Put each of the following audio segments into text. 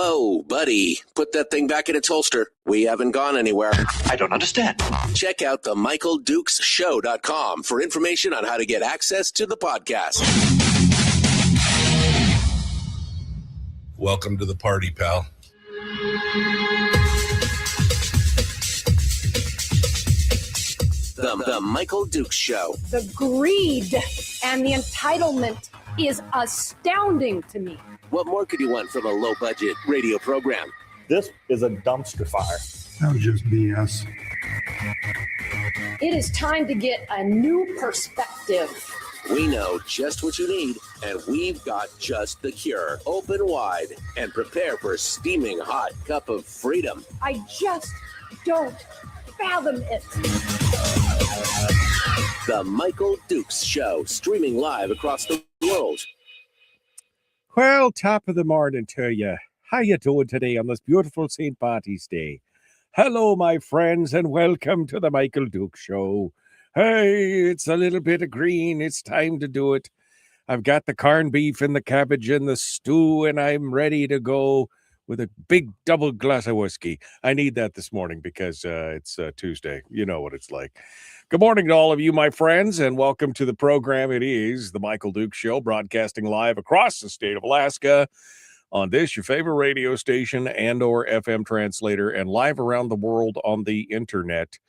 Whoa, buddy. Put that thing back in its holster. We haven't gone anywhere. I don't understand. Check out the MichaelDukesShow.com for information on how to get access to the podcast. Welcome to the party, pal. The Michael Dukes Show. The greed and the entitlement is astounding to me. What more could you want from a low-budget radio program? This is a dumpster fire. That was just BS. It is time to get a new perspective. We know just what you need, and we've got just the cure. Open wide and prepare for a steaming hot cup of freedom. I just don't fathom it. The Michael Dukes Show, streaming live across the world. Well, top of the morning to you. How you doing today on this beautiful St. Patty's Day? Hello, my friends, and welcome to the Michael Dukes Show. Hey, it's a little bit of green. It's time to do it. I've got the corned beef and the cabbage and the stew, and I'm ready to go with a big double glass of whiskey. I need that this morning because it's Tuesday. You know what it's like. Good morning to all of you, my friends, and welcome to the program. It is the Michael Dukes Show, broadcasting live across the state of Alaska on this, your favorite radio station and or FM translator, and live around the world on the internet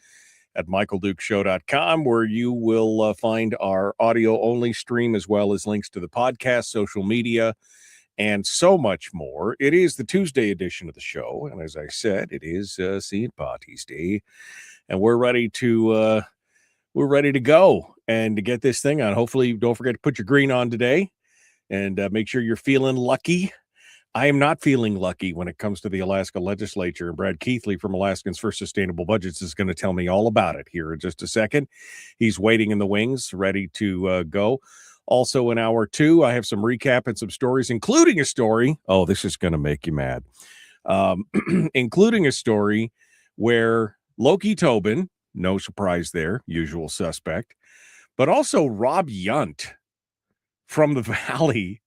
at michaeldukeshow.com, where you will find our audio-only stream as well as links to the podcast, social media, and so much more. It is the Tuesday edition of the show, and as I said, it is St. Patty's Day, and we're ready to go and to get this thing on. Hopefully, don't forget to put your green on today, and make sure you're feeling lucky. I am not feeling lucky when it comes to the Alaska legislature, and Brad Keithley from Alaskans for Sustainable Budgets is going to tell me all about it here in just a second. He's waiting in the wings, ready to go. Also in hour two, I have some recap and some stories, including a story. Oh, this is going to make you mad. Including a story where Loki Tobin, no surprise there, usual suspect, but also Rob Yunt from the Valley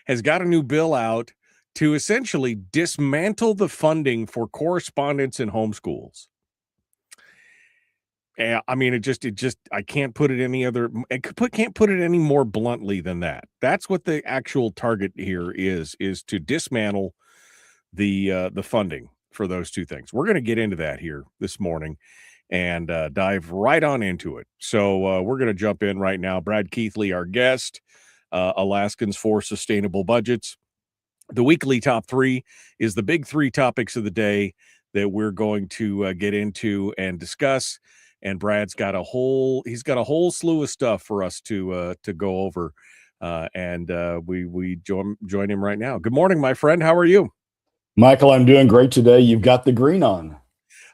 has got a new bill out to essentially dismantle the funding for correspondence in homeschools. I mean, I can't put it can't put it any more bluntly than that. That's what the actual target here is to dismantle the funding for those two things. We're going to get into that here this morning and dive right on into it. So we're going to jump in right now. Brad Keithley, our guest, Alaskans for Sustainable Budgets. The weekly top three is the big three topics of the day that we're going to get into and discuss. And Brad's got a whole slew of stuff for us to go over. And we join him right now. Good morning, my friend. How are you? Michael, I'm doing great today. You've got the green on.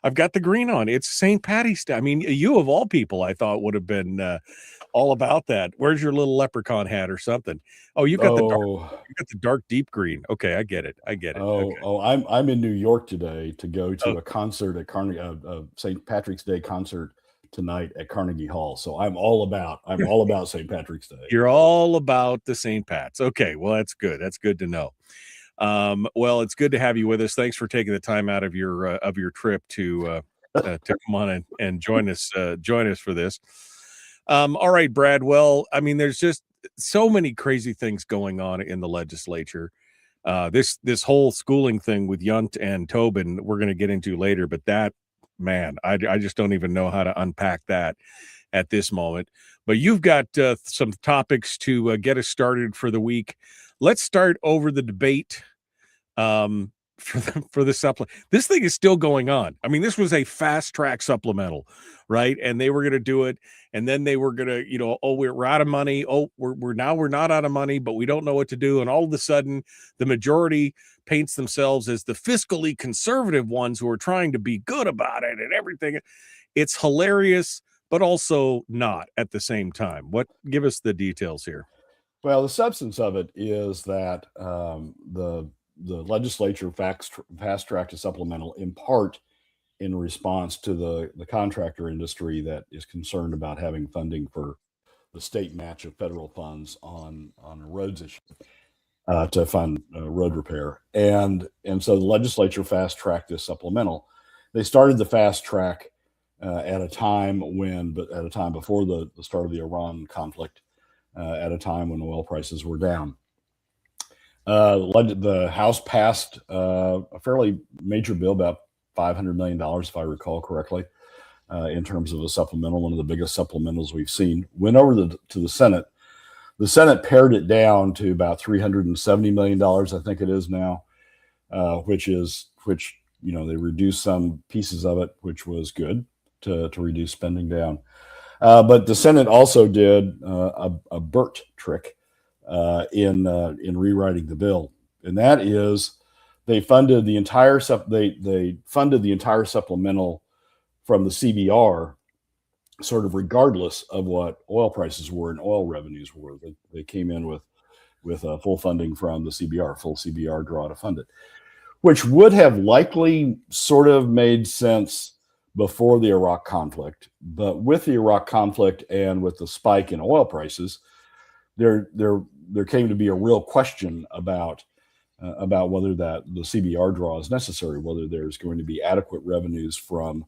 I've got the green on. It's St. Patty's Day. I mean, you of all people, I thought would have been all about that. Where's your little leprechaun hat or something? Oh, you got the dark deep green. Okay, I get it. I'm in New York today to go to a concert at Carnegie, St. Patrick's Day concert tonight at Carnegie Hall. So I'm all about St. Patrick's Day. You're all about the St. Pat's. Okay, well that's good. That's good to know. Well, it's good to have you with us. Thanks for taking the time out of your trip to come on and join us for this. All right, Brad. Well, I mean, there's just so many crazy things going on in the legislature. This whole schooling thing with Yunt and Tobin, we're going to get into later, but that, man, I just don't even know how to unpack that at this moment. But you've got some topics to get us started for the week. Let's start over the debate for the supplement. This thing is still going on. I mean, this was a fast track supplemental, right? And they were going to do it, and then they were going to, we're out of money. Oh, we're not out of money, but we don't know what to do. And all of a sudden, the majority paints themselves as the fiscally conservative ones who are trying to be good about it and everything. It's hilarious, but also not at the same time. Give us the details here. Well, the substance of it is that the legislature fast-tracked a supplemental in part in response to the contractor industry that is concerned about having funding for the state match of federal funds on a roads issue. to fund road repair. And so the legislature fast-tracked this supplemental. They started the fast track at a time before the start of the Iran conflict, at a time when oil prices were down. The House passed a fairly major bill, about $500 million, if I recall correctly, in terms of a supplemental, one of the biggest supplementals we've seen. Went over to the Senate. The Senate pared it down to about $370 million, I think it is now, which they reduced some pieces of it, which was good to reduce spending down. But the Senate also did a Burt trick in rewriting the bill, and that is they funded the entire supplemental from the CBR, sort of regardless of what oil prices were and oil revenues were. They came in with full funding from the CBR, full CBR draw to fund it, which would have likely sort of made sense before the Iraq conflict. But with the Iraq conflict and with the spike in oil prices, there came to be a real question about whether that the CBR draw is necessary, whether there's going to be adequate revenues from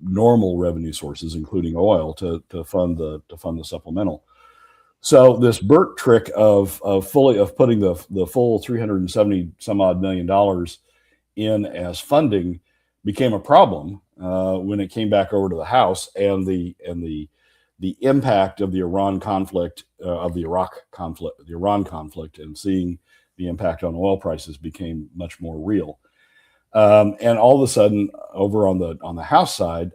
normal revenue sources, including oil, to fund the supplemental. So this Burt trick of putting the full $370 some odd million in as funding became a problem when it came back over to the House, and the impact of the Iran conflict, of the Iraq conflict, the Iran conflict, and seeing the impact on oil prices became much more real. And all of a sudden, over on the House side,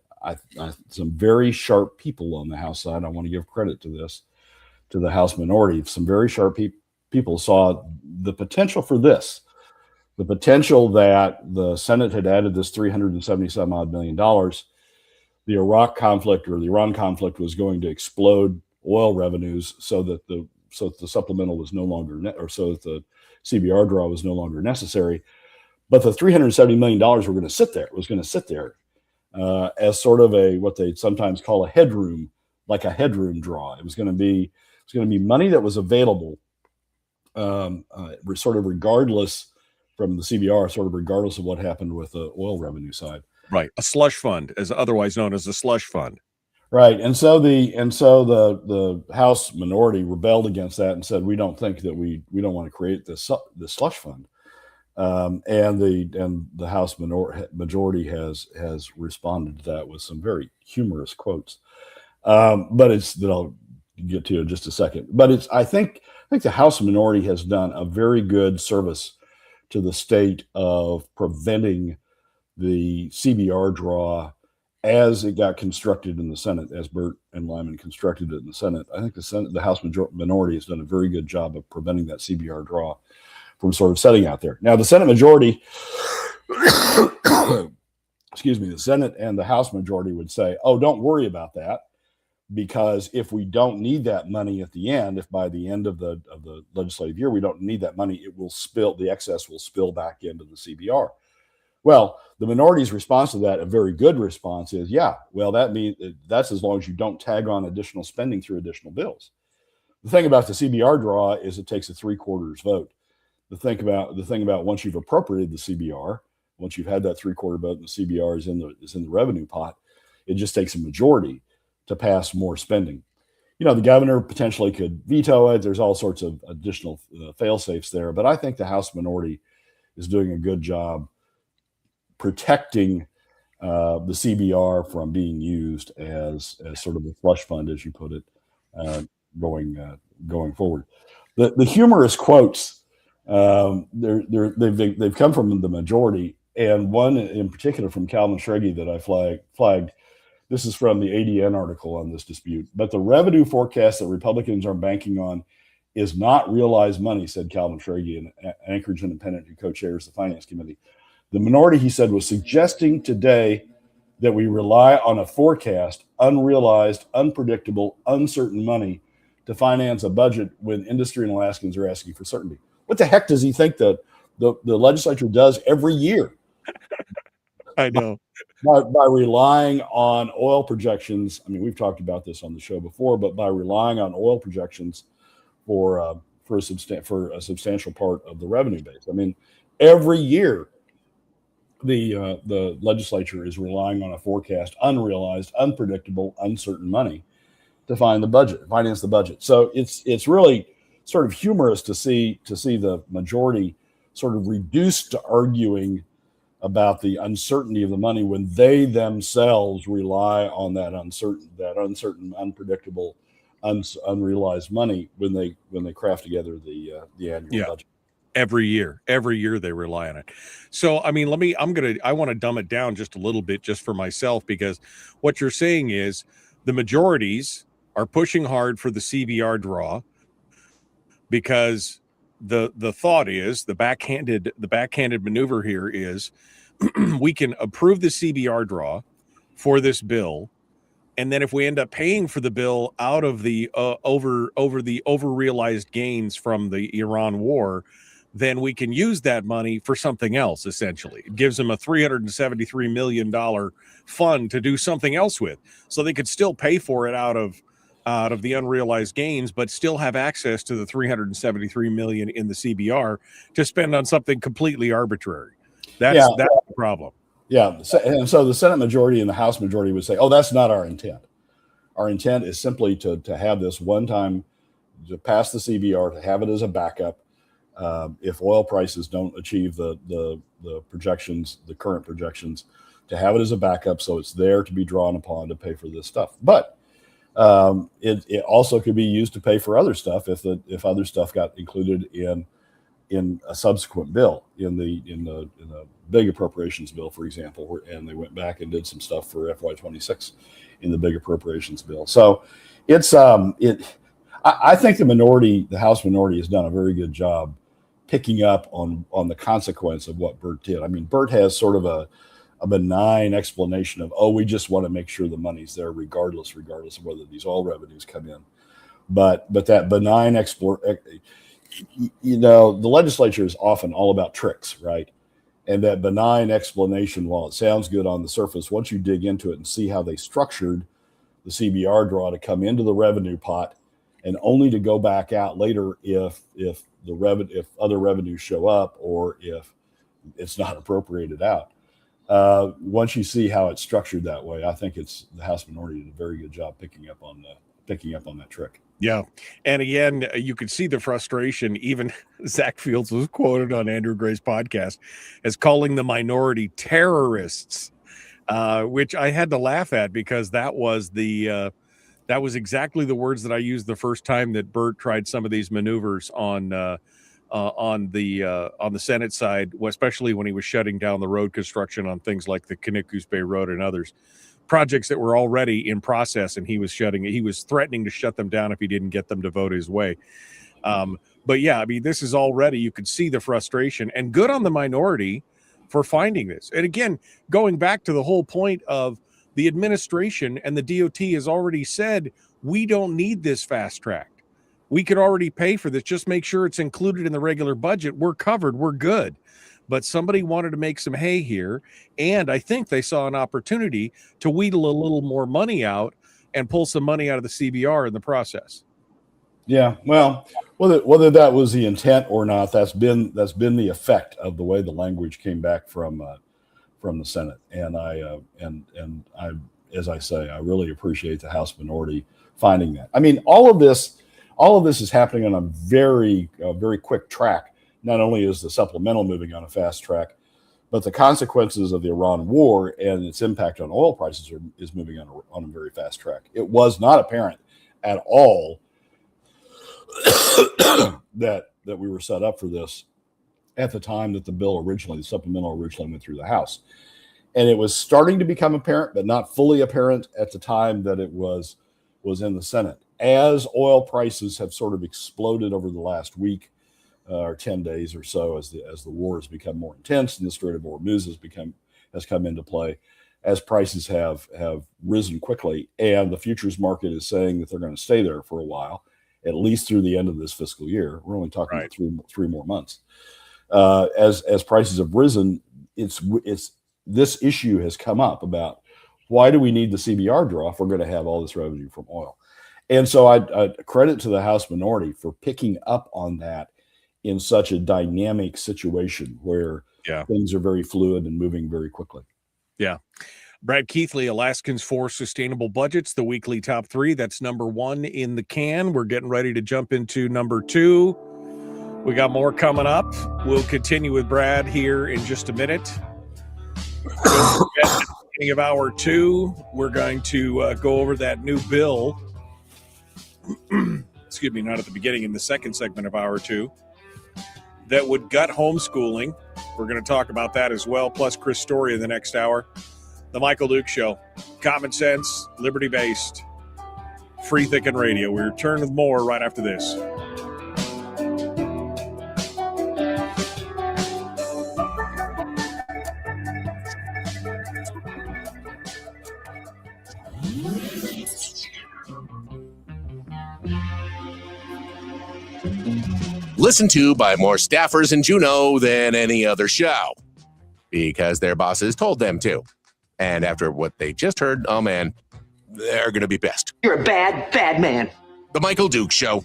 some very sharp people on the House side, I want to give credit to this, to the House minority, some very sharp people saw the potential for this, the potential that the Senate had added this $370 some odd million. The Iraq conflict or the Iran conflict was going to explode oil revenues so that the supplemental was no longer, so that the CBR draw was no longer necessary. But the $370 million was going to sit there as sort of what they sometimes call a headroom, like a headroom draw. It was going to be money that was available, sort of regardless from the CBR, sort of regardless of what happened with the oil revenue side. Right, a slush fund, as otherwise known as a slush fund. Right, and so the House minority rebelled against that and said, we don't think that we don't want to create this slush fund. And the House majority has responded to that with some very humorous quotes, but that I'll get to in just a second. But I think the House minority has done a very good service to the state of preventing the CBR draw as it got constructed in the Senate, as Burt and Lyman constructed it in the Senate. I think the House minority has done a very good job of preventing that CBR draw from sort of setting out there. Now, the Senate majority, the Senate and the House majority would say, oh, don't worry about that, because if we don't need that money at the end, if by the end of the legislative year we don't need that money, the excess will spill back into the CBR. Well, the minority's response to that, a very good response, is, yeah, well, that's as long as you don't tag on additional spending through additional bills. The thing about the CBR draw is it takes a 3/4 vote. The thing about once you've appropriated the CBR, once you've had that 3/4 vote and the CBR is in the revenue pot, it just takes a majority to pass more spending. The governor potentially could veto it. There's all sorts of additional fail-safes there, but I think the House minority is doing a good job protecting the CBR from being used as sort of a slush fund, as you put it, going forward. The humorous quotes, they've come from the majority, and one in particular from Calvin Schrage that I flagged. This is from the ADN article on this dispute. But the revenue forecast that Republicans are banking on is not realized money, said Calvin Schrage, an Anchorage Independent who co-chairs the Finance Committee. The minority, he said, was suggesting today that we rely on a forecast, unrealized, unpredictable, uncertain money to finance a budget when industry and Alaskans are asking for certainty. What the heck does he think the legislature does every year? I know. By relying on oil projections. I mean, we've talked about this on the show before, but by relying on oil projections for for a substantial part of the revenue base. I mean, every year the legislature is relying on a forecast, unrealized, unpredictable, uncertain money to finance the budget. So it's really sort of humorous to see the majority sort of reduced to arguing about the uncertainty of the money when they themselves rely on that uncertain, unpredictable, unrealized money when they craft together the annual budget. Every year they rely on it. So, I mean, I want to dumb it down just a little bit just for myself, because what you're saying is the majorities are pushing hard for the CBR draw, because the thought is the backhanded maneuver here is we can approve the CBR draw for this bill, and then if we end up paying for the bill out of the over the over-realized gains from the Iran war, then we can use that money for something else. Essentially, it gives them a $373 million fund to do something else with, so they could still pay for it out of the unrealized gains, but still have access to the $373 million in the CBR to spend on something completely arbitrary. That's the problem. Yeah. And so the Senate majority and the House majority would say, oh, that's not our intent. Our intent is simply to have this one time, to pass the CBR, to have it as a backup. If oil prices don't achieve the projections, the current projections, to have it as a backup, so it's there to be drawn upon to pay for this stuff. But it also could be used to pay for other stuff if other stuff got included in a subsequent bill, in the big appropriations bill, for example, and they went back and did some stuff for FY26 in the big appropriations bill. So I think the House minority has done a very good job picking up on the consequence of what Bert did. I mean, Bert has sort of a benign explanation of, we just want to make sure the money's there regardless of whether these oil revenues come in. But that benign the legislature is often all about tricks, right? And that benign explanation, while it sounds good on the surface, once you dig into it and see how they structured the CBR draw to come into the revenue pot and only to go back out later if other revenues show up or if it's not appropriated out. Once you see how it's structured that way, I think the House minority did a very good job picking up on that trick. Yeah. And again, you could see the frustration. Even Zach Fields was quoted on Andrew Gray's podcast as calling the minority terrorists, which I had to laugh at, because that was exactly the words that I used the first time that Bert tried some of these maneuvers on the Senate side, especially when he was shutting down the road construction on things like the Kinikus Bay Road and others, projects that were already in process, and he was threatening to shut them down if he didn't get them to vote his way. But yeah, I mean, this is already, you could see the frustration, and good on the minority for finding this. And again, going back to the whole point of the administration and the DOT has already said, we don't need this fast track. We could already pay for this. Just make sure it's included in the regular budget. We're covered. We're good. But somebody wanted to make some hay here, and I think they saw an opportunity to wheedle a little more money out and pull some money out of the CBR in the process. Yeah, well, whether that was the intent or not, that's been the effect of the way the language came back from the Senate, and I as I say, I really appreciate the House minority finding that. I mean, all of this is happening on a very quick track. Not only is the supplemental moving on a fast track, but the consequences of the Iran war and its impact on oil prices is moving on a very fast track. It was not apparent at all that we were set up for this at the time that the supplemental originally went through the House. And it was starting to become apparent, but not fully apparent at the time that it was in the Senate. As oil prices have sort of exploded over the last week, or 10 days or so, as the war has become more intense and the Strait of Hormuz has come into play, as prices have risen quickly, and the futures market is saying that they're going to stay there for a while, at least through the end of this fiscal year. We're only talking about three more months. As prices have risen, it's this issue has come up about, why do we need the CBR draw if we're going to have all this revenue from oil? And so I credit to the House minority for picking up on that in such a dynamic situation where things are very fluid and moving very quickly. Yeah. Brad Keithley, Alaskans for Sustainable Budgets, the weekly top 3. That's number 1 in the can. We're getting ready to jump into number 2. We got more coming up. We'll continue with Brad here in just a minute. Don't forget, at the beginning of hour 2, we're going to go over that new bill. Excuse me, not at the beginning, in the second segment of hour 2, that would gut homeschooling. We're going to talk about that as well, plus Chris Story in the next hour. The Michael Duke Show. Common sense, liberty-based, free-thinking radio. We return with more right after this. Listened to by more staffers in Juneau than any other show because their bosses told them to. And after what they just heard, oh man, they're going to be pissed. You're a bad, bad man. The Michael Duke Show.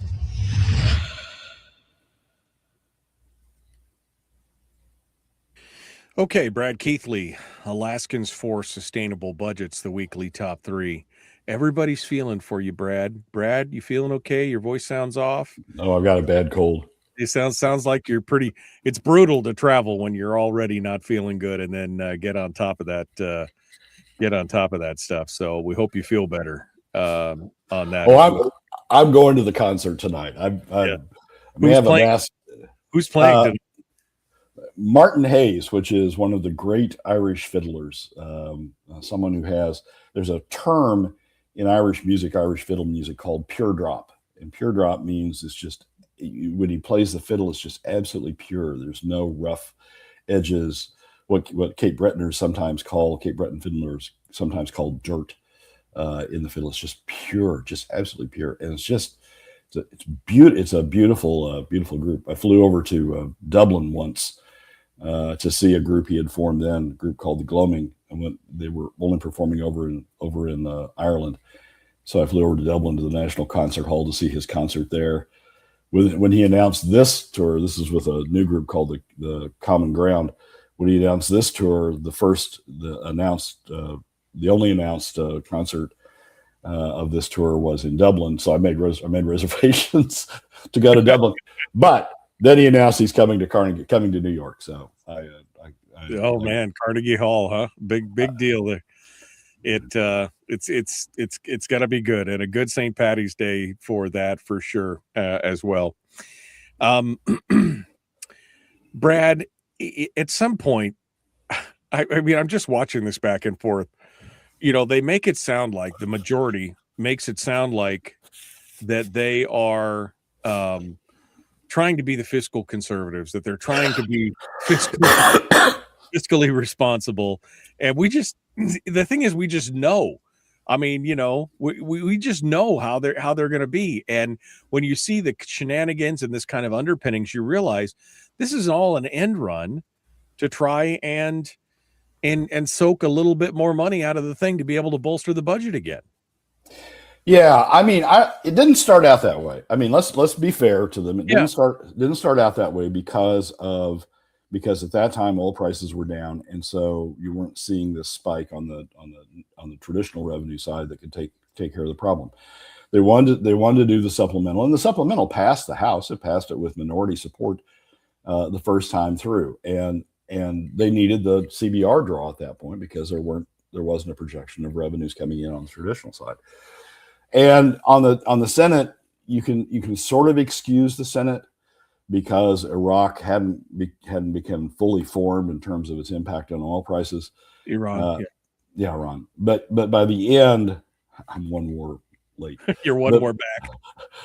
Okay, Brad Keithley, Alaskans for Sustainable Budgets, the weekly top 3. Everybody's feeling for you, Brad. Brad, you feeling okay? Your voice sounds off. Oh, I've got a bad cold. It sounds like you're pretty. It's brutal to travel when you're already not feeling good, and then get on top of that. Get on top of that stuff. So we hope you feel better on that. Oh, I'm going to the concert tonight. Who's playing tonight? Martin Hayes, which is one of the great Irish fiddlers. Someone who there's a term in Irish music, Irish fiddle music, called pure drop. And pure drop means it's just, when he plays the fiddle, it's just absolutely pure. There's no rough edges. What Cape Bretoners sometimes call, Cape Breton fiddlers sometimes call dirt in the fiddle. It's just pure, just absolutely pure. And it's a beautiful group. I flew over to Dublin once to see a group he had formed then, a group called the Gloaming, and they were only performing over in Ireland. So I flew over to Dublin to the National Concert Hall to see his concert there. When he announced this tour, this is with a new group called the Common Ground. When he announced this tour, the only announced concert of this tour was in Dublin. So I made reservations to go to Dublin, but then he announced he's coming to New York. So man, Carnegie Hall, huh? Big deal there. It's got to be good, and a good St. Patty's Day for that for sure as well. Brad, at some point, I mean, I'm just watching this back and forth. They make it sound like, the majority makes it sound like that they are trying to be the fiscal conservatives, that they're trying to be fiscally responsible. And the thing is, we just know. I mean, we just know how they're going to be. And when you see the shenanigans and this kind of underpinnings, you realize this is all an end run to try and soak a little bit more money out of the thing to be able to bolster the budget again. Yeah, I mean, it didn't start out that way. I mean, let's be fair to them. It didn't start out that way because at that time oil prices were down, and so you weren't seeing this spike on the traditional revenue side that could take care of the problem. They wanted to do the supplemental, and the supplemental passed the House. It passed it with minority support the first time through, and they needed the CBR draw at that point because there wasn't a projection of revenues coming in on the traditional side. And on the Senate, you can sort of excuse the Senate because Iraq hadn't become fully formed in terms of its impact on oil prices. Iran, Iran. But by the end, I'm one more late. You're one more back.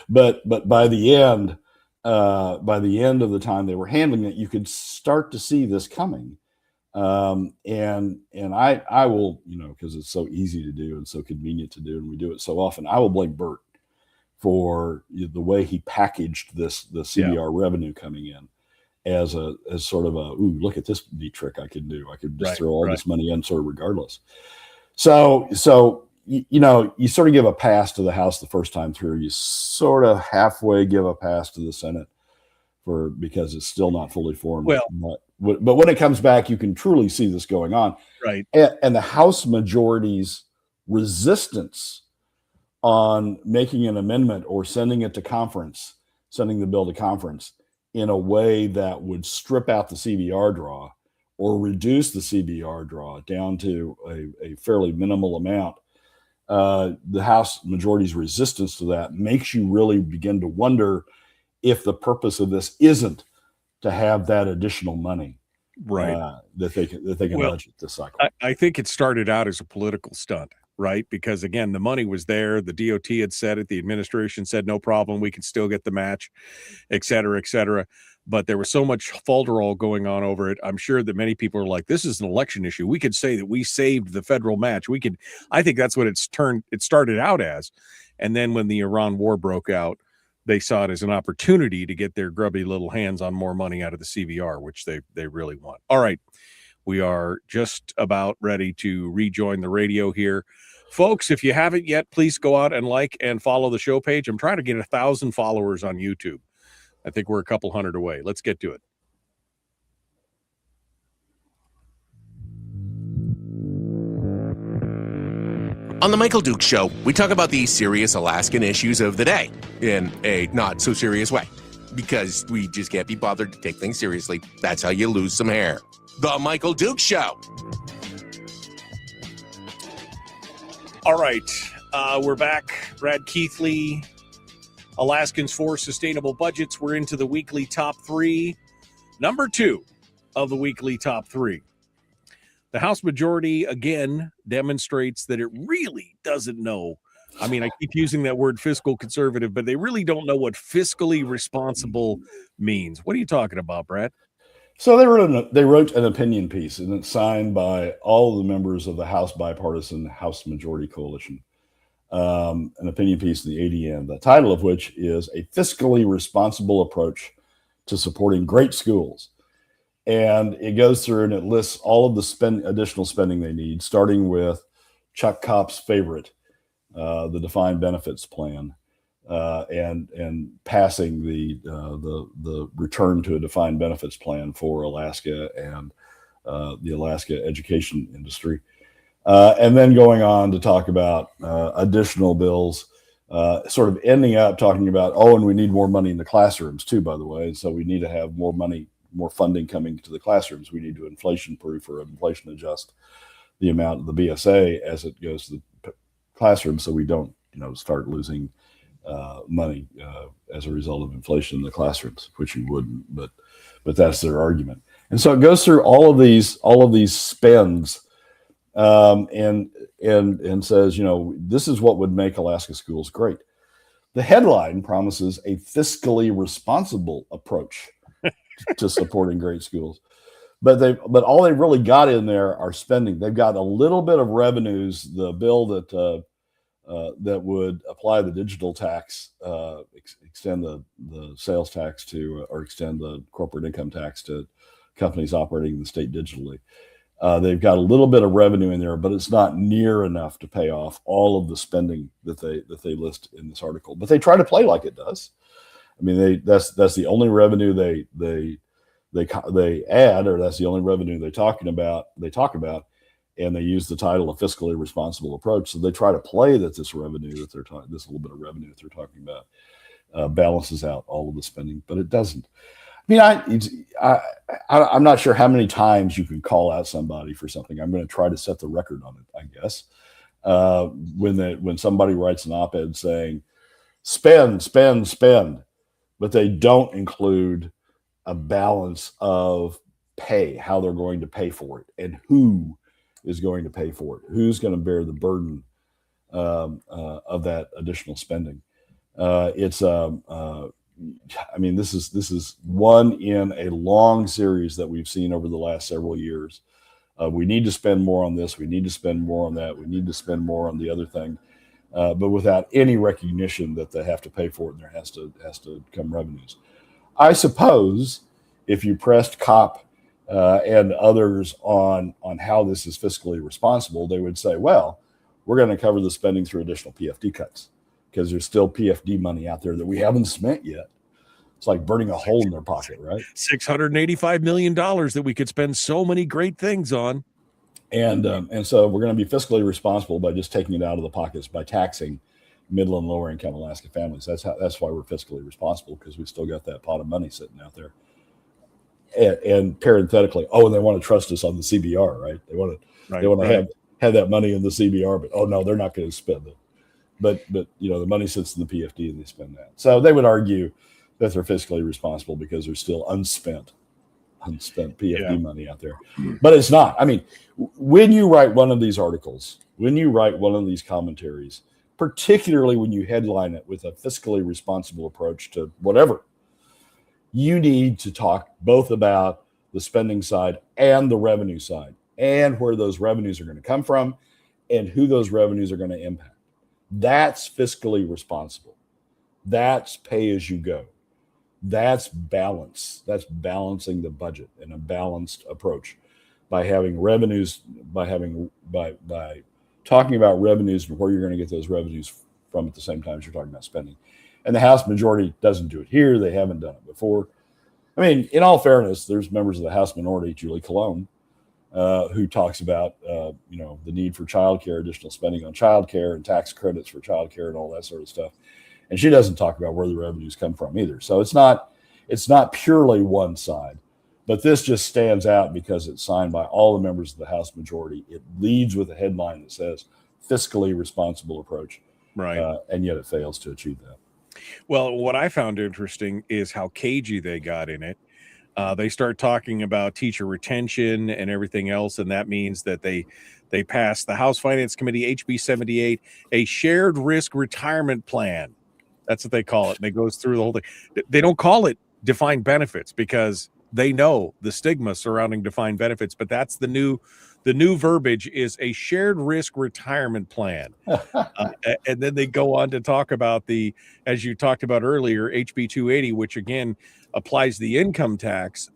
But by the end of the time they were handling it, you could start to see this coming. And I will, because it's so easy to do and so convenient to do, and we do it so often, I will blame Bert for the way he packaged the CBR revenue coming in as sort of look at this neat trick I can do. I could just throw all this money in sort of regardless. So you sort of give a pass to the House the first time through. You sort of halfway give a pass to the Senate because it's still not fully formed. Well, but when it comes back, you can truly see this going on. right. And the House majority's resistance on making an amendment or sending the bill to conference in a way that would strip out the CBR draw or reduce the CBR draw down to a fairly minimal amount. The House majority's resistance to that makes you really begin to wonder if the purpose of this isn't to have that additional money, Right. that they can budget this cycle. I think it started out as a political stunt, right? Because again, the money was there. The DOT had said it. The administration said, no problem. We can still get the match, et cetera, et cetera. But there was so much falderall going on over it. I'm sure that many people are like, this is an election issue. We could say that we saved the federal match. I think that's what it started out as. And then when the Iran war broke out, they saw it as an opportunity to get their grubby little hands on more money out of the CVR, which they really want. All right. We are just about ready to rejoin the radio here. Folks, if you haven't yet, please go out and like and follow the show page. I'm trying to get 1,000 followers on YouTube. I think we're a couple hundred away. Let's get to it. On the Michael Duke Show, we talk about the serious Alaskan issues of the day in a not so serious way because we just can't be bothered to take things seriously. That's how you lose some hair. The Michael Duke Show. All right. We're back. Brad Keithley, Alaskans for Sustainable Budgets. We're into the weekly top 3. Number 2 of the weekly top 3. The House majority, again, demonstrates that it really doesn't know. I mean, I keep using that word fiscal conservative, but they really don't know what fiscally responsible means. What are you talking about, Brad? So they wrote an opinion piece, and it's signed by all of the members of the House bipartisan House Majority Coalition. An opinion piece in the ADN, the title of which is A Fiscally Responsible Approach to Supporting Great Schools. And it goes through and it lists all of the additional spending they need, starting with Chuck Kopp's favorite, the defined benefits plan, and passing the return to a defined benefits plan for Alaska and the Alaska education industry, and then going on to talk about additional bills, sort of ending up talking about, and we need more money in the classrooms too, by the way. So we need to have more money, more funding coming to the classrooms. We need to inflation proof or inflation adjust the amount of the BSA as it goes to the classroom, so we don't, start losing money as a result of inflation in the classrooms, which you wouldn't, but that's their argument. And so it goes through all of these spends, and says, this is what would make Alaska schools great. The headline promises a fiscally responsible approach to supporting great schools, but all they really got in there are spending. They've got a little bit of revenues. The bill that would apply the digital tax, extend the sales tax to, or extend the corporate income tax to companies operating in the state digitally. They've got a little bit of revenue in there, but it's not near enough to pay off all of the spending that they list in this article. But they try to play like it does. I mean, that's the only revenue they add, or that's the only revenue they talk about, and they use the title of fiscally responsible approach. So they try to play that this revenue that they're talking, this little bit of revenue that they're talking about, balances out all of the spending, but it doesn't. I mean, I'm not sure how many times you can call out somebody for something. I'm going to try to set the record on it, I guess. When somebody writes an op-ed saying, spend, spend, spend, but they don't include a balance of pay, how they're going to pay for it, and who is going to pay for it, who's going to bear the burden of that additional spending. This is one in a long series that we've seen over the last several years. We need to spend more on this. We need to spend more on that. We need to spend more on the other thing, but without any recognition that they have to pay for it, and there has to come revenues. I suppose if you pressed Kopp and others on how this is fiscally responsible, they would say, well, we're going to cover the spending through additional PFD cuts because there's still PFD money out there that we haven't spent yet. It's like burning a hole in their pocket, right? $685 million that we could spend so many great things on. And so we're going to be fiscally responsible by just taking it out of the pockets by taxing middle and lower income Alaska families. That's why we're fiscally responsible, because we still got that pot of money sitting out there. And parenthetically, and they want to trust us on the CBR, right? They want to have that money in the CBR, but no, they're not going to spend it. But the money sits in the PFD and they spend that. So they would argue that they're fiscally responsible because there's still unspent PFD money out there. But it's not. I mean, when you write one of these articles, when you write one of these commentaries, particularly when you headline it with a fiscally responsible approach to whatever, you need to talk both about the spending side and the revenue side, and where those revenues are going to come from and who those revenues are going to impact. That's fiscally responsible. That's pay as you go. That's balance. That's balancing the budget in a balanced approach by having revenues, by talking about revenues and where you're going to get those revenues from at the same time as you're talking about spending. And the House majority doesn't do it here. They haven't done it before. I mean, in all fairness, there's members of the House minority, Julie Colon, who talks about, the need for childcare, additional spending on childcare and tax credits for childcare and all that sort of stuff. And she doesn't talk about where the revenues come from either. So it's not purely one side, but this just stands out because it's signed by all the members of the House majority. It leads with a headline that says fiscally responsible approach. Right. And yet it fails to achieve that. Well, what I found interesting is how cagey they got in it. They start talking about teacher retention and everything else, and that means that they passed the House Finance Committee HB 78, a shared risk retirement plan. That's what they call it. And it goes through the whole thing. They don't call it defined benefits because they know the stigma surrounding defined benefits, but that's the new verbiage is a shared risk retirement plan. And then they go on to talk about as you talked about earlier, HB 280, which again applies the income tax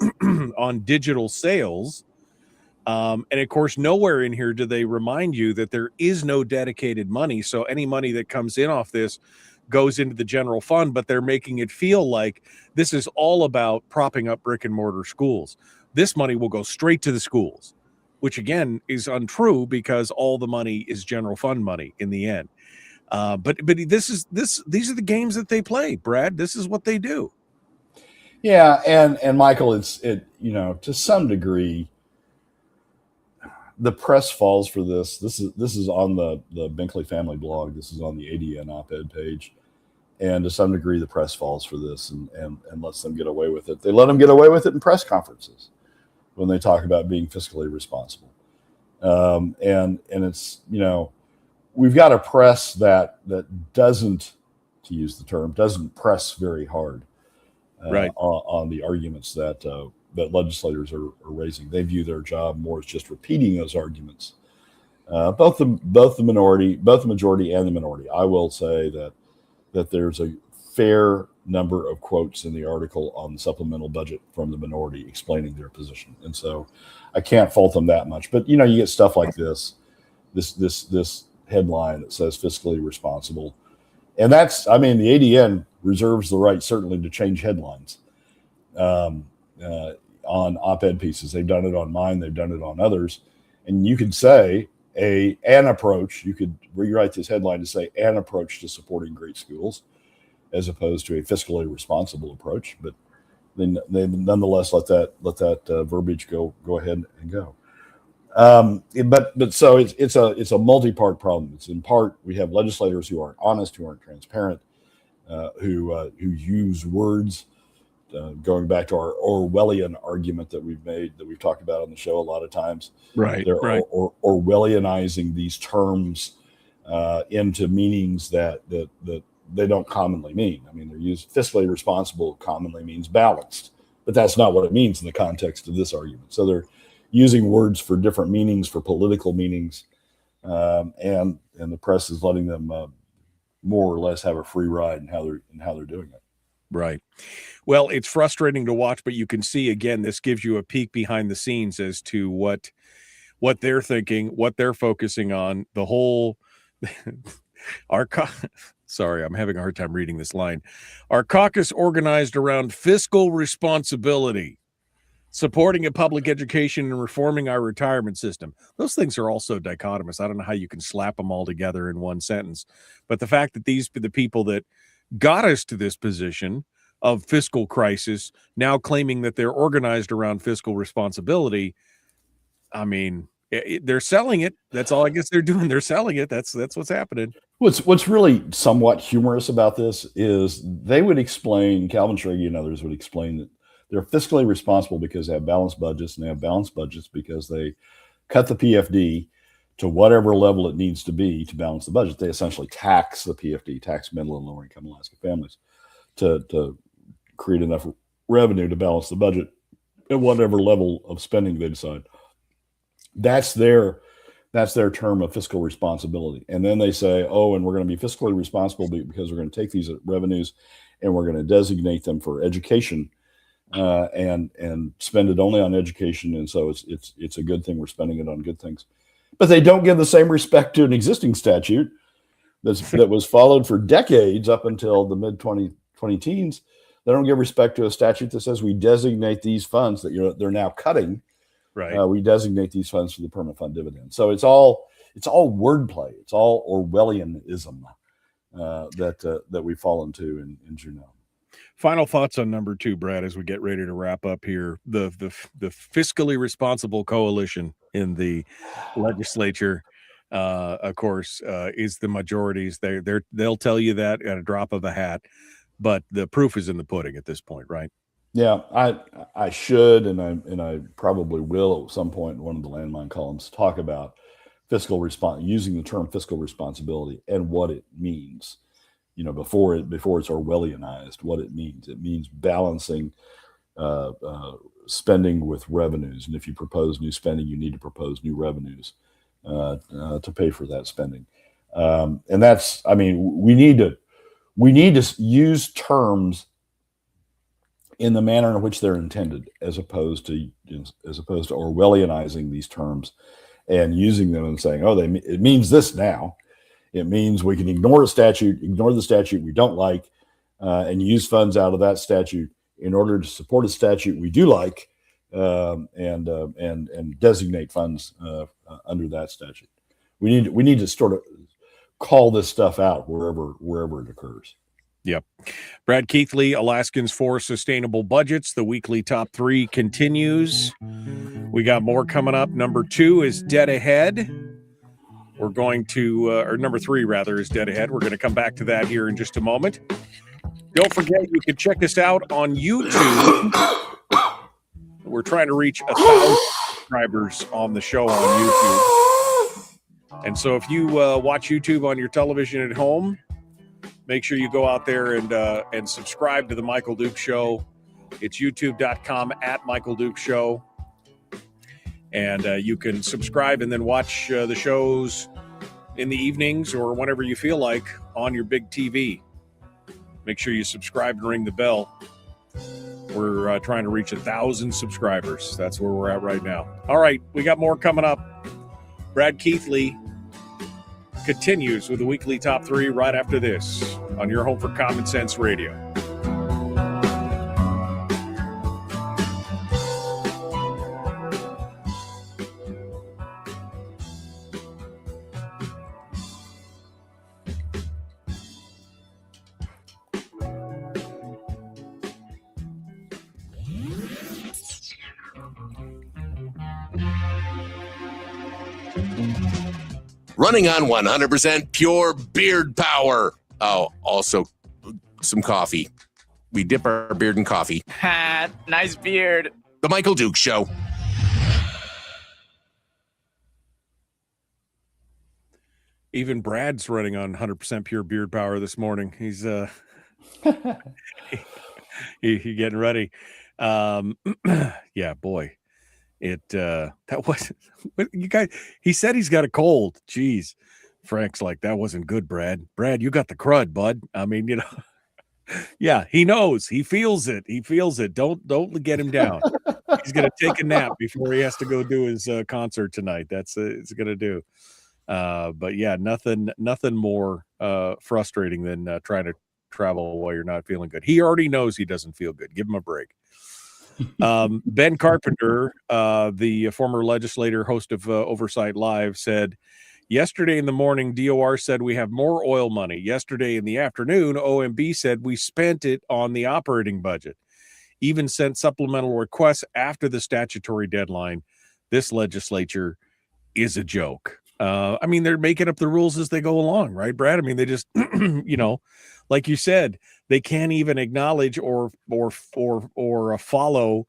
on digital sales. And of course, nowhere in here do they remind you that there is no dedicated money. So any money that comes in off this goes into the general fund, but they're making it feel like this is all about propping up brick and mortar schools. This money will go straight to the schools, which again is untrue because all the money is general fund money in the end. But these are the games that they play, Brad. This is what they do. Yeah, and Michael, to some degree, the press falls for this. This is on the Binkley family blog. This is on the ADN op-ed page. And to some degree, the press falls for this and lets them get away with it. They let them get away with it in press conferences when they talk about being fiscally responsible. And it's, we've got a press that doesn't, to use the term, doesn't press very hard on the arguments that legislators are raising. They view their job more as just repeating those arguments. Both the majority and the minority. I will say that there's a fair number of quotes in the article on the supplemental budget from the minority explaining their position. And so I can't fault them that much. But, you get stuff like this headline that says fiscally responsible. And the ADN reserves the right certainly to change headlines on op-ed pieces. They've done it on mine. They've done it on others. And you could say an approach, you could rewrite this headline to say an approach to supporting great schools as opposed to a fiscally responsible approach. But then they nonetheless let that verbiage go ahead and go. But so it's a multi-part problem. It's in part we have legislators who aren't honest, who aren't transparent, who use words. Going back to our Orwellian argument that we've talked about on the show a lot of times, right? They're right. Orwellianizing these terms into meanings that they don't commonly mean. I mean, they're used fiscally responsible commonly means balanced, but that's not what it means in the context of this argument. So they're using words for different meanings, for political meanings, and the press is letting them more or less have a free ride in how they're doing it. Right. Well, it's frustrating to watch, but you can see, again, this gives you a peek behind the scenes as to what they're thinking, what they're focusing on. The whole Sorry, I'm having a hard time reading this line. Our caucus organized around fiscal responsibility, supporting a public education and reforming our retirement system. Those things are also dichotomous. I don't know how you can slap them all together in one sentence. But the fact that the people that got us to this position of fiscal crisis now claiming that they're organized around fiscal responsibility, I mean, they're selling it. That's all I guess they're doing. They're selling it. That's what's happening. What's really somewhat humorous about this is they would explain, Calvin Schrage and others would explain that they're fiscally responsible because they have balanced budgets, and they have balanced budgets because they cut the PFD to whatever level it needs to be to balance the budget. They essentially tax the PFD, tax middle and lower income Alaska families, to create enough revenue to balance the budget at whatever level of spending they decide. That's their term of fiscal responsibility. And then they say, oh, and we're going to be fiscally responsible because we're going to take these revenues and we're going to designate them for education and spend it only on education. And so it's a good thing we're spending it on good things. But they don't give the same respect to an existing statute that was followed for decades up until the mid-20 teens. They don't give respect to a statute that says we designate these funds that they're now cutting. Right. We designate these funds for the permanent fund dividend. So it's all wordplay. It's all Orwellianism that we fall into in Juneau. Final thoughts on number 2, Brad, as we get ready to wrap up here. The fiscally responsible coalition in the legislature, of course, is the majorities. They'll tell you that at a drop of a hat, but the proof is in the pudding at this point, right? Yeah, I should, and I probably will at some point in one of the landmine columns talk about using the term fiscal responsibility and what it means. Before it's Orwellianized, what it means. It means balancing spending with revenues, and if you propose new spending, you need to propose new revenues to pay for that spending. And that's, we need to use terms in the manner in which they're intended, as opposed to Orwellianizing these terms and using them and saying, oh, it means this now. It means we can ignore the statute we don't like, and use funds out of that statute in order to support a statute we do like, and designate funds under that statute. We need to sort of call this stuff out wherever it occurs. Yep. Brad Keithley, Alaskans for Sustainable Budgets. The weekly top 3 continues. We got more coming up. Number 2 is Dead Ahead. We're going to, or number 3 rather, is Dead Ahead. We're going to come back to that here in just a moment. Don't forget, you can check us out on YouTube. We're trying to reach 1,000 subscribers on the show on YouTube. And so if you watch YouTube on your television at home, make sure you go out there and subscribe to the Michael Duke Show. It's youtube.com @Michael Duke Show. And you can subscribe and then watch the shows in the evenings or whenever you feel like on your big TV. Make sure you subscribe and ring the bell. We're trying to reach 1,000 subscribers. That's where we're at right now. All right, we got more coming up. Brad Keithley continues with the weekly top 3 right after this on your home for Common Sense Radio. Running on 100% pure beard power. Oh, also some coffee. We dip our beard in coffee. Nice beard. The Michael Duke Show. Even Brad's running on 100% pure beard power this morning. He's he getting ready. Yeah, boy. That wasn't you guys. He said he's got a cold. Jeez, Frank's like, that wasn't good, Brad. Brad, you got the crud, bud. Yeah, he knows. He feels it. Don't get him down. He's gonna take a nap before he has to go do his concert tonight. That's it's gonna do. But yeah, nothing more frustrating than trying to travel while you're not feeling good. He already knows he doesn't feel good. Give him a break. Ben Carpenter, the former legislator, host of Oversight Live, said, yesterday in the morning, DOR said we have more oil money. Yesterday in the afternoon, OMB said we spent it on the operating budget. Even sent supplemental requests after the statutory deadline. This legislature is a joke. I mean, they're making up the rules as they go along, right, Brad? I mean, they just, like you said, they can't even acknowledge or follow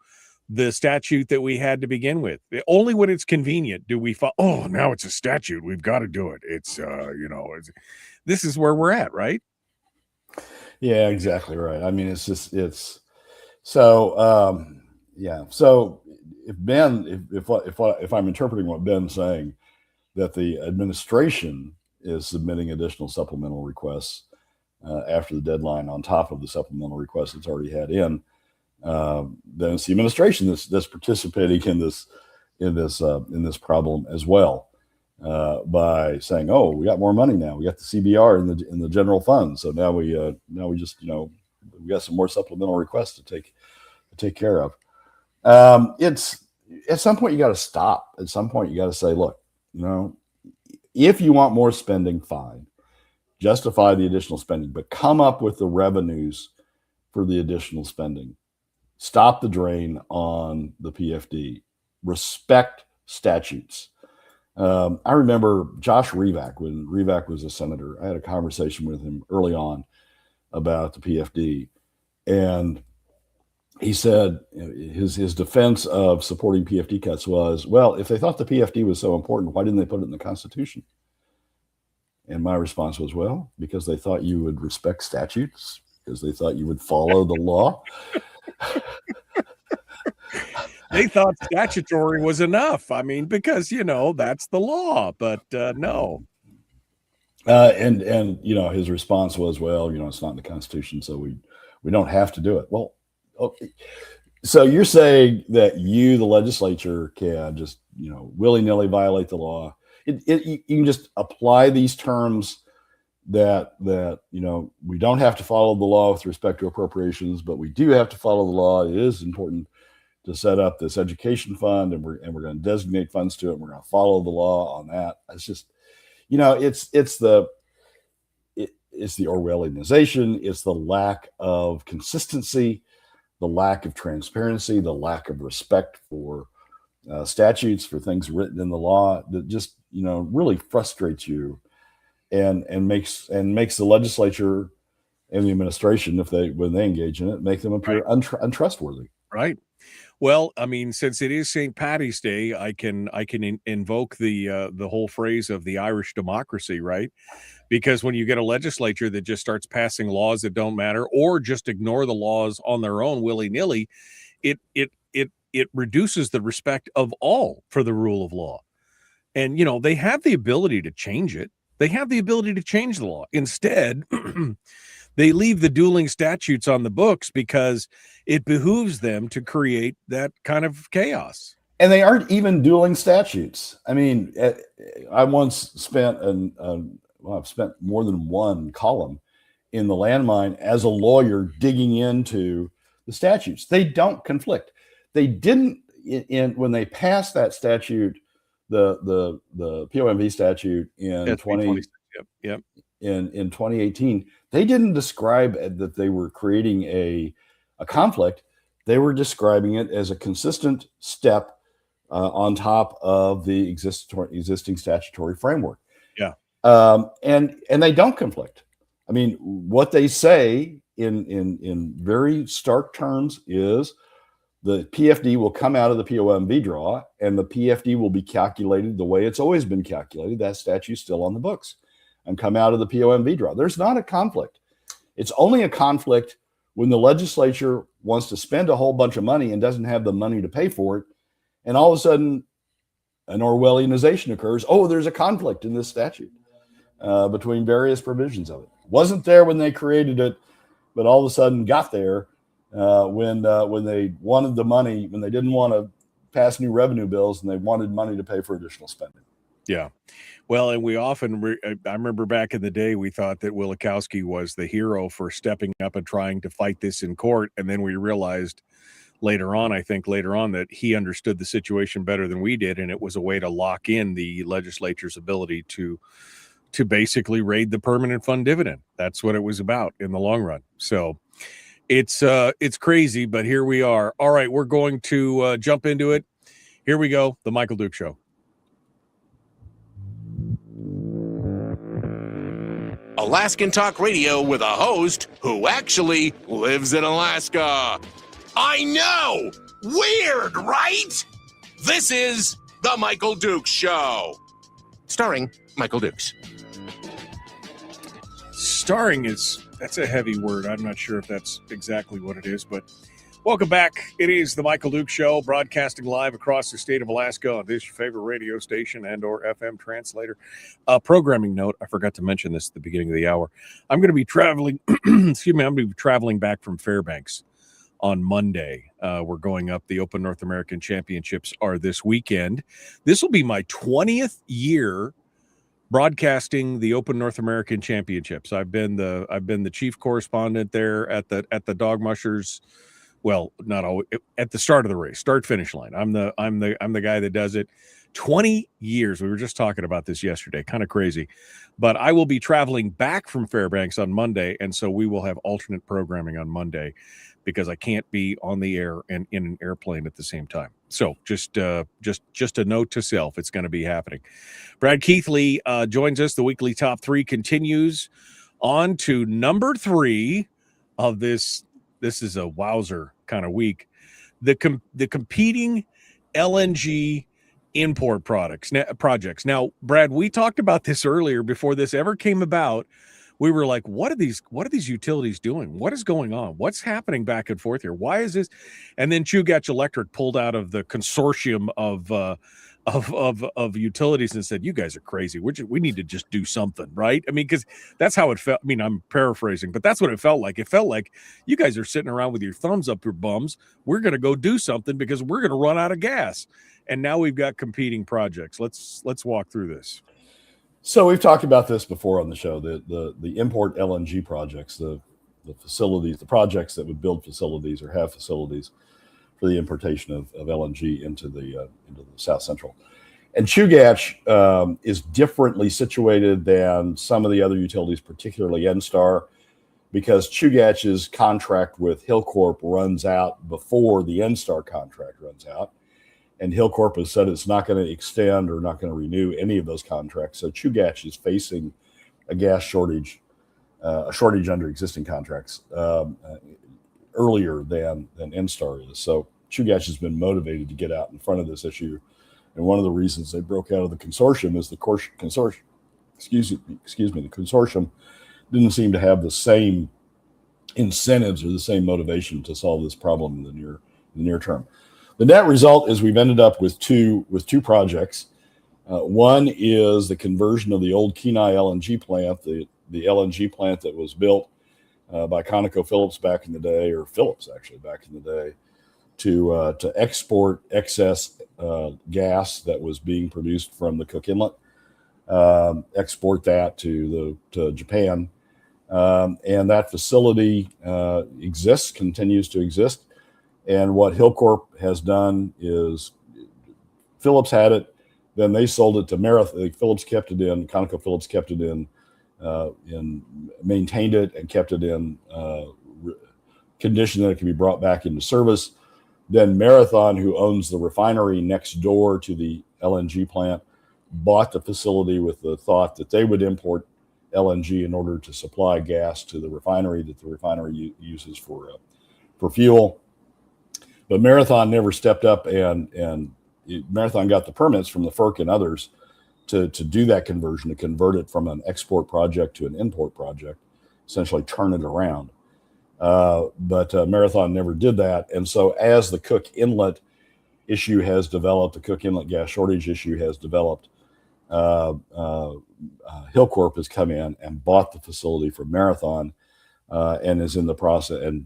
the statute that we had to begin with. Only when it's convenient do we follow. Oh, now it's a statute. We've got to do it. It's, this is where we're at, right? Yeah, exactly right. I mean, it's so, yeah. So if I'm interpreting what Ben's saying, that the administration is submitting additional supplemental requests after the deadline on top of the supplemental requests it's already had in, then it's the administration that's participating in this problem as well, by saying, "Oh, we got more money now. We got the CBR in the general fund, so now we just we got some more supplemental requests to take care of." It's at some point you got to stop. At some point you got to say, look, if you want more spending, fine, justify the additional spending, but come up with the revenues for the additional spending. Stop the drain on the PFD. Respect statutes. I remember Josh Revak, when Revak was a senator. I had a conversation with him early on about the PFD, and he said his defense of supporting PFD cuts was, well, if they thought the PFD was so important, why didn't they put it in the Constitution? And my response was, well, because they thought you would respect statutes, because they thought you would follow the law. They thought statutory was enough. I mean, because, that's the law, but no. And his response was, well, it's not in the Constitution, so we don't have to do it. Well, okay. So you're saying that the legislature, can just, willy-nilly violate the law. You can just apply these terms that we don't have to follow the law with respect to appropriations, but we do have to follow the law. It is important to set up this education fund, and we're going to designate funds to it. And we're going to follow the law on that. It's just, it's the Orwellianization. It's the lack of consistency, the lack of transparency, the lack of respect for statutes, for things written in the law, that just really frustrates you, and makes the legislature and the administration, when they engage in it, make them appear untrustworthy. Right. Well, I mean, since it is St. Paddy's Day, I can invoke the whole phrase of the Irish democracy, right? Because when you get a legislature that just starts passing laws that don't matter, or just ignore the laws on their own willy-nilly, it reduces the respect of all for the rule of law. And they have the ability to change it. They have the ability to change the law. Instead, they leave the dueling statutes on the books because it behooves them to create that kind of chaos. And they aren't even dueling statutes. I mean, I once spent I've spent more than one column in the Landmine as a lawyer digging into the statutes. They don't conflict. They didn't when they passed that statute, the POMV statute in 2018. They didn't describe that they were creating a conflict. They were describing it as a consistent step on top of the existing statutory framework. Yeah. And they don't conflict. I mean, what they say in very stark terms is the PFD will come out of the POMV draw, and the PFD will be calculated the way it's always been calculated. That statute's still on the books, and come out of the POMV draw. There's not a conflict. It's only a conflict when the legislature wants to spend a whole bunch of money and doesn't have the money to pay for it, and all of a sudden an Orwellianization occurs. Oh, there's a conflict in this statute between various provisions of it. Wasn't there when they created it, but all of a sudden got there when they wanted the money, when they didn't want to pass new revenue bills and they wanted money to pay for additional spending. Yeah. Well, and we often, I remember back in the day, we thought that Wilikowski was the hero for stepping up and trying to fight this in court. And then we realized later on, that he understood the situation better than we did. And it was a way to lock in the legislature's ability to basically raid the permanent fund dividend. That's what it was about in the long run. So it's crazy, but here we are. All right, we're going to jump into it. Here we go. The Michael Duke Show. Alaskan Talk Radio with a host who actually lives in Alaska. I know! Weird, right? This is The Michael Dukes Show. Starring Michael Dukes. Starring that's a heavy word. I'm not sure if that's exactly what it is, but welcome back. It is The Michael Duke Show, broadcasting live across the state of Alaska on this your favorite radio station and or FM translator. Programming note, I forgot to mention this at the beginning of the hour. I'm going to be traveling, I'm going to be traveling back from Fairbanks on Monday. We're going up. The Open North American Championships are this weekend. This will be my 20th year broadcasting the Open North American Championships. I've been the chief correspondent there at the Dog Mushers. Well, not always at the start of the race, start finish line. I'm the guy that does it. 20 years. We were just talking about this yesterday. Kind of crazy. But I will be traveling back from Fairbanks on Monday, and so we will have alternate programming on Monday because I can't be on the air and in an airplane at the same time. So just a note to self, it's going to be happening. Brad Keithley joins us. The weekly top three continues on to number 3 of this. This is a wowzer kind of week. The competing LNG import projects. Now, Brad, we talked about this earlier before this ever came about. We were like, what are these utilities doing? What is going on? What's happening back and forth here? Why is this? And then Chugach Electric pulled out of the consortium of utilities and said, you guys are crazy. We need to just do something, right? I mean, because that's how it felt. I mean, I'm paraphrasing, but that's what it felt like. It felt like you guys are sitting around with your thumbs up your bums. We're going to go do something because we're going to run out of gas. And now we've got competing projects. Let's walk through this. So we've talked about this before on the show, the import LNG projects, the facilities, the projects that would build facilities or have facilities for the importation of LNG into the South Central. And Chugach is differently situated than some of the other utilities, particularly NSTAR, because Chugach's contract with Hillcorp runs out before the NSTAR contract runs out. And Hillcorp has said it's not going to extend or not going to renew any of those contracts. So Chugach is facing a gas shortage, a shortage under existing contracts earlier than NSTAR is. So Chugach has been motivated to get out in front of this issue. And one of the reasons they broke out of the consortium is the consortium didn't seem to have the same incentives or the same motivation to solve this problem in the near term. The net result is we've ended up with two projects. One is the conversion of the old Kenai LNG plant, the LNG plant that was built by ConocoPhillips back in the day, or Phillips actually back in the day, to export excess gas that was being produced from the Cook Inlet, export that to Japan, and that facility continues to exist. And what Hillcorp has done is Phillips had it, then they sold it to Marathon. Phillips kept it in, ConocoPhillips kept it in, maintained it and kept it in condition that it can be brought back into service. Then Marathon, who owns the refinery next door to the LNG plant, bought the facility with the thought that they would import LNG in order to supply gas to the refinery that the refinery uses for fuel. But Marathon never stepped up, and Marathon got the permits from the FERC and others to do that conversion, to convert it from an export project to an import project, essentially turn it around. But Marathon never did that. And so as the Cook Inlet issue has developed, the Cook Inlet gas shortage issue has developed, Hillcorp has come in and bought the facility from Marathon and is in the process and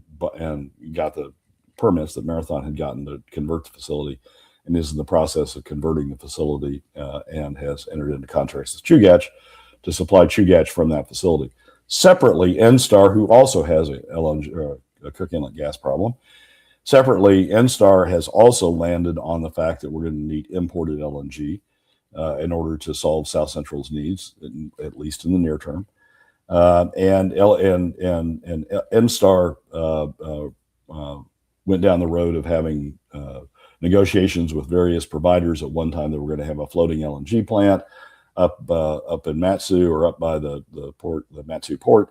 got the permits that Marathon had gotten to convert the facility, and is in the process of converting the facility and has entered into contracts with Chugach to supply Chugach from that facility. Separately, NSTAR, who also has a LNG, a Cook Inlet gas problem. Separately, NSTAR has also landed on the fact that we're going to need imported LNG in order to solve South Central's needs, at least in the near term. And NSTAR went down the road of having negotiations with various providers. At one time, they were going to have a floating LNG plant up in Matsu, or up by the port, the Matsu port,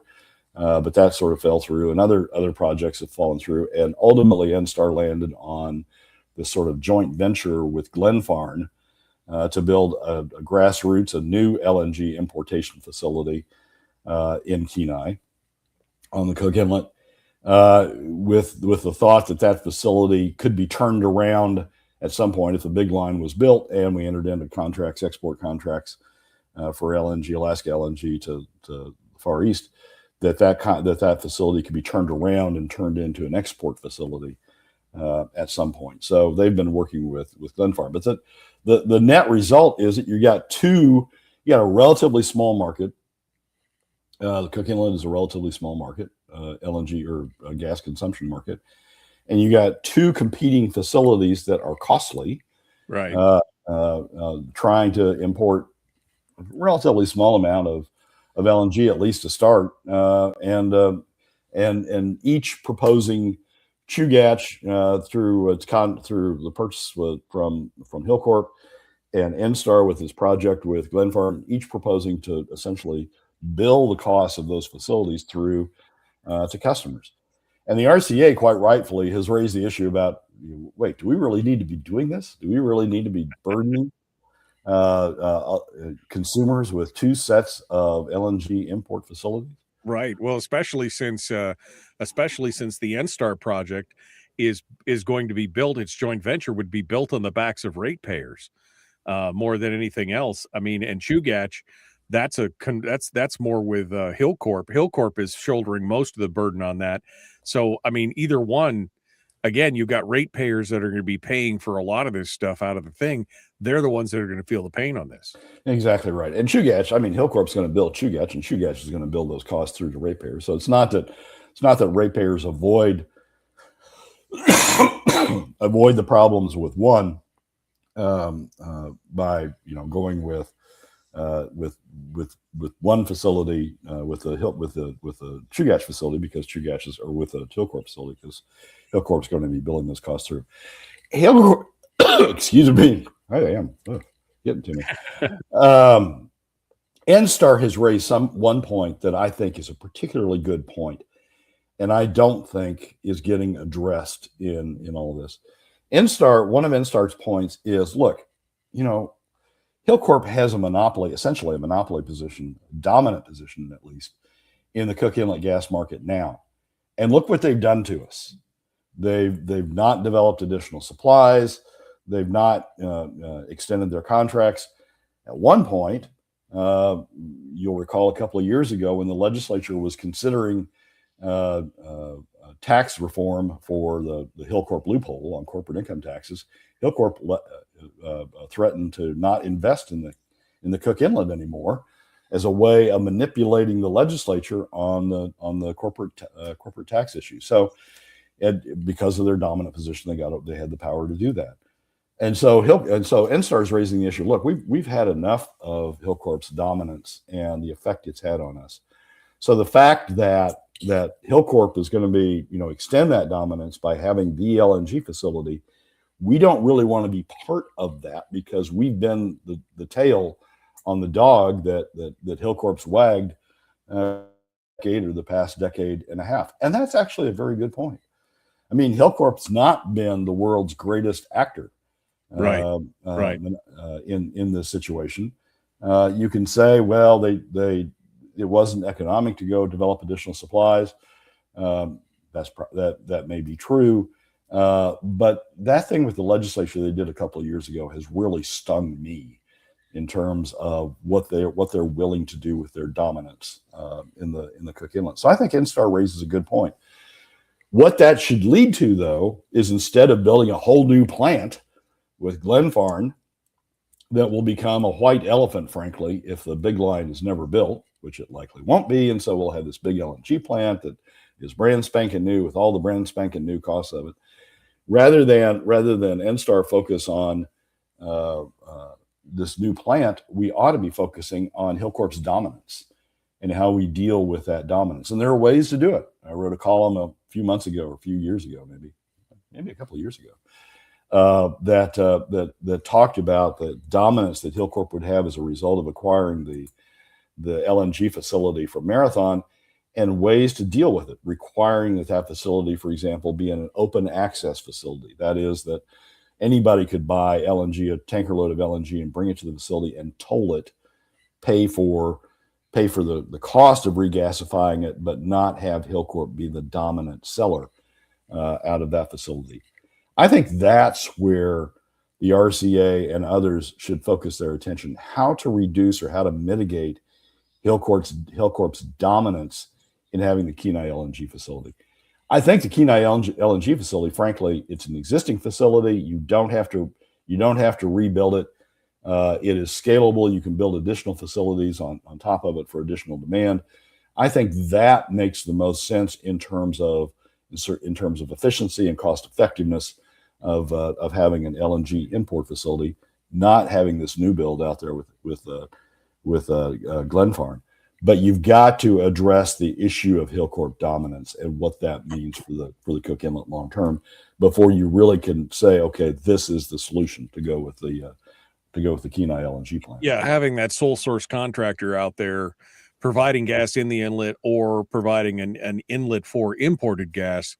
but that sort of fell through, and other projects have fallen through. And ultimately, NSTAR landed on this sort of joint venture with Glenfarne to build a grassroots, a new LNG importation facility in Kenai on the Cook Inlet, with the thought that that facility could be turned around at some point if the big line was built and we entered into contracts, export contracts for LNG, Alaska LNG to the Far East, that facility could be turned around and turned into an export facility at some point. So they've been working with Glenfarne. But the net result is that you got a relatively small market. The Cook Inlet is a relatively small market, LNG or gas consumption market. And you got two competing facilities that are costly, Right. trying to import a relatively small amount of LNG, at least to start, and each proposing Chugach through the purchase from Hilcorp, and NSTAR with his project with Glenfarne, each proposing to essentially bill the cost of those facilities through to customers. And the RCA, quite rightfully, has raised the issue about, wait, do we really need to be doing this? Do we really need to be burdening consumers with two sets of LNG import facilities? Right. Well, especially since the NSTAR project is going to be built, its joint venture would be built on the backs of ratepayers more than anything else. I mean, and Chugach, that's more with Hilcorp. Hilcorp is shouldering most of the burden on that. So, I mean, either one, again, you've got ratepayers that are going to be paying for a lot of this stuff out of the thing. They're the ones that are going to feel the pain on this. Exactly right. And Chugach, I mean, Hilcorp's going to build Chugach, and Chugach is going to build those costs through to ratepayers. So it's not that ratepayers avoid the problems with one by going with one facility with the Chugach facility, because Chugach is, or with a Hilcorp facility, because Hilcorp's going to be building those costs through. Hilcorp, excuse me, I am getting to me. NSTAR has raised one point that I think is a particularly good point, and I don't think is getting addressed in all of this. One of NSTAR's points is, look, Hilcorp has a monopoly, essentially a monopoly position, dominant position at least, in the Cook Inlet gas market now. And look what they've done to us. They've not developed additional supplies. They've not extended their contracts. At one point, you'll recall a couple of years ago when the legislature was considering tax reform for the Hilcorp loophole on corporate income taxes, Hilcorp threatened to not invest in the Cook Inlet anymore as a way of manipulating the legislature on the corporate tax issue. So, because of their dominant position, they had the power to do that. And so NSTAR is raising the issue. Look, we've had enough of Hilcorp's dominance and the effect it's had on us. So the fact that Hilcorp is going to be, extend that dominance by having the LNG facility, we don't really want to be part of that, because we've been the tail on the dog that Hilcorp's wagged or the past decade and a half. And that's actually a very good point. I mean, Hilcorp's not been the world's greatest actor, right. In this situation. You can say, well, it wasn't economic to go develop additional supplies. That may be true, but that thing with the legislature they did a couple of years ago has really stung me in terms of what they're willing to do with their dominance in the Cook Inlet. So I think NSTAR raises a good point. What that should lead to, though, is instead of building a whole new plant with Glenfarne that will become a white elephant, frankly, if the big line is never built, which it likely won't be. And so we'll have this big LNG plant that is brand spanking new with all the brand spanking new costs of it. Rather than NSTAR focus on this new plant, we ought to be focusing on Hilcorp's dominance and how we deal with that dominance. And there are ways to do it. I wrote a column a few months ago, or a few years ago, maybe a couple of years ago, that talked about the dominance that Hilcorp would have as a result of acquiring the LNG facility from Marathon, and ways to deal with it, requiring that facility, for example, be an open access facility. That is, that anybody could buy LNG, a tanker load of LNG, and bring it to the facility and toll it, pay for the cost of regasifying it, but not have Hilcorp be the dominant seller out of that facility. I think that's where the RCA and others should focus their attention: how to reduce or how to mitigate Hilcorp's dominance in having the Kenai LNG facility. I think the Kenai LNG facility, frankly, it's an existing facility. You don't have to rebuild it. It is scalable. You can build additional facilities on top of it for additional demand. I think that makes the most sense in terms of efficiency and cost effectiveness of having an LNG import facility, not having this new build out there with Glenfarne. But you've got to address the issue of Hilcorp dominance and what that means for the Cook Inlet long term before you really can say, okay, this is the solution to go with the Kenai LNG plant. Yeah, having that sole source contractor out there providing gas in the inlet or providing an inlet for imported gas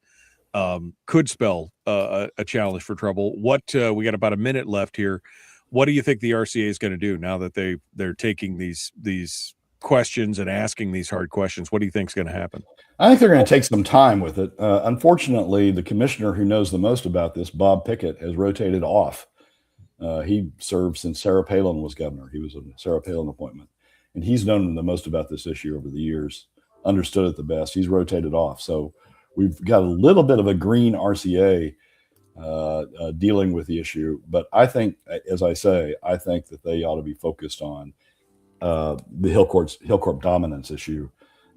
could spell a challenge for trouble. What we got about a minute left here. What do you think the RCA is going to do now that they're taking these questions and asking these hard questions? What do you think is going to happen? I think they're going to take some time with it. Unfortunately, the commissioner who knows the most about this, Bob Pickett, has rotated off. He served since Sarah Palin was governor. He was a Sarah Palin appointment, and he's known the most about this issue over the years, understood it the best. He's rotated off. So we've got a little bit of a green RCA dealing with the issue. But I think, as I say, I think that they ought to be focused on the Hilcorp dominance issue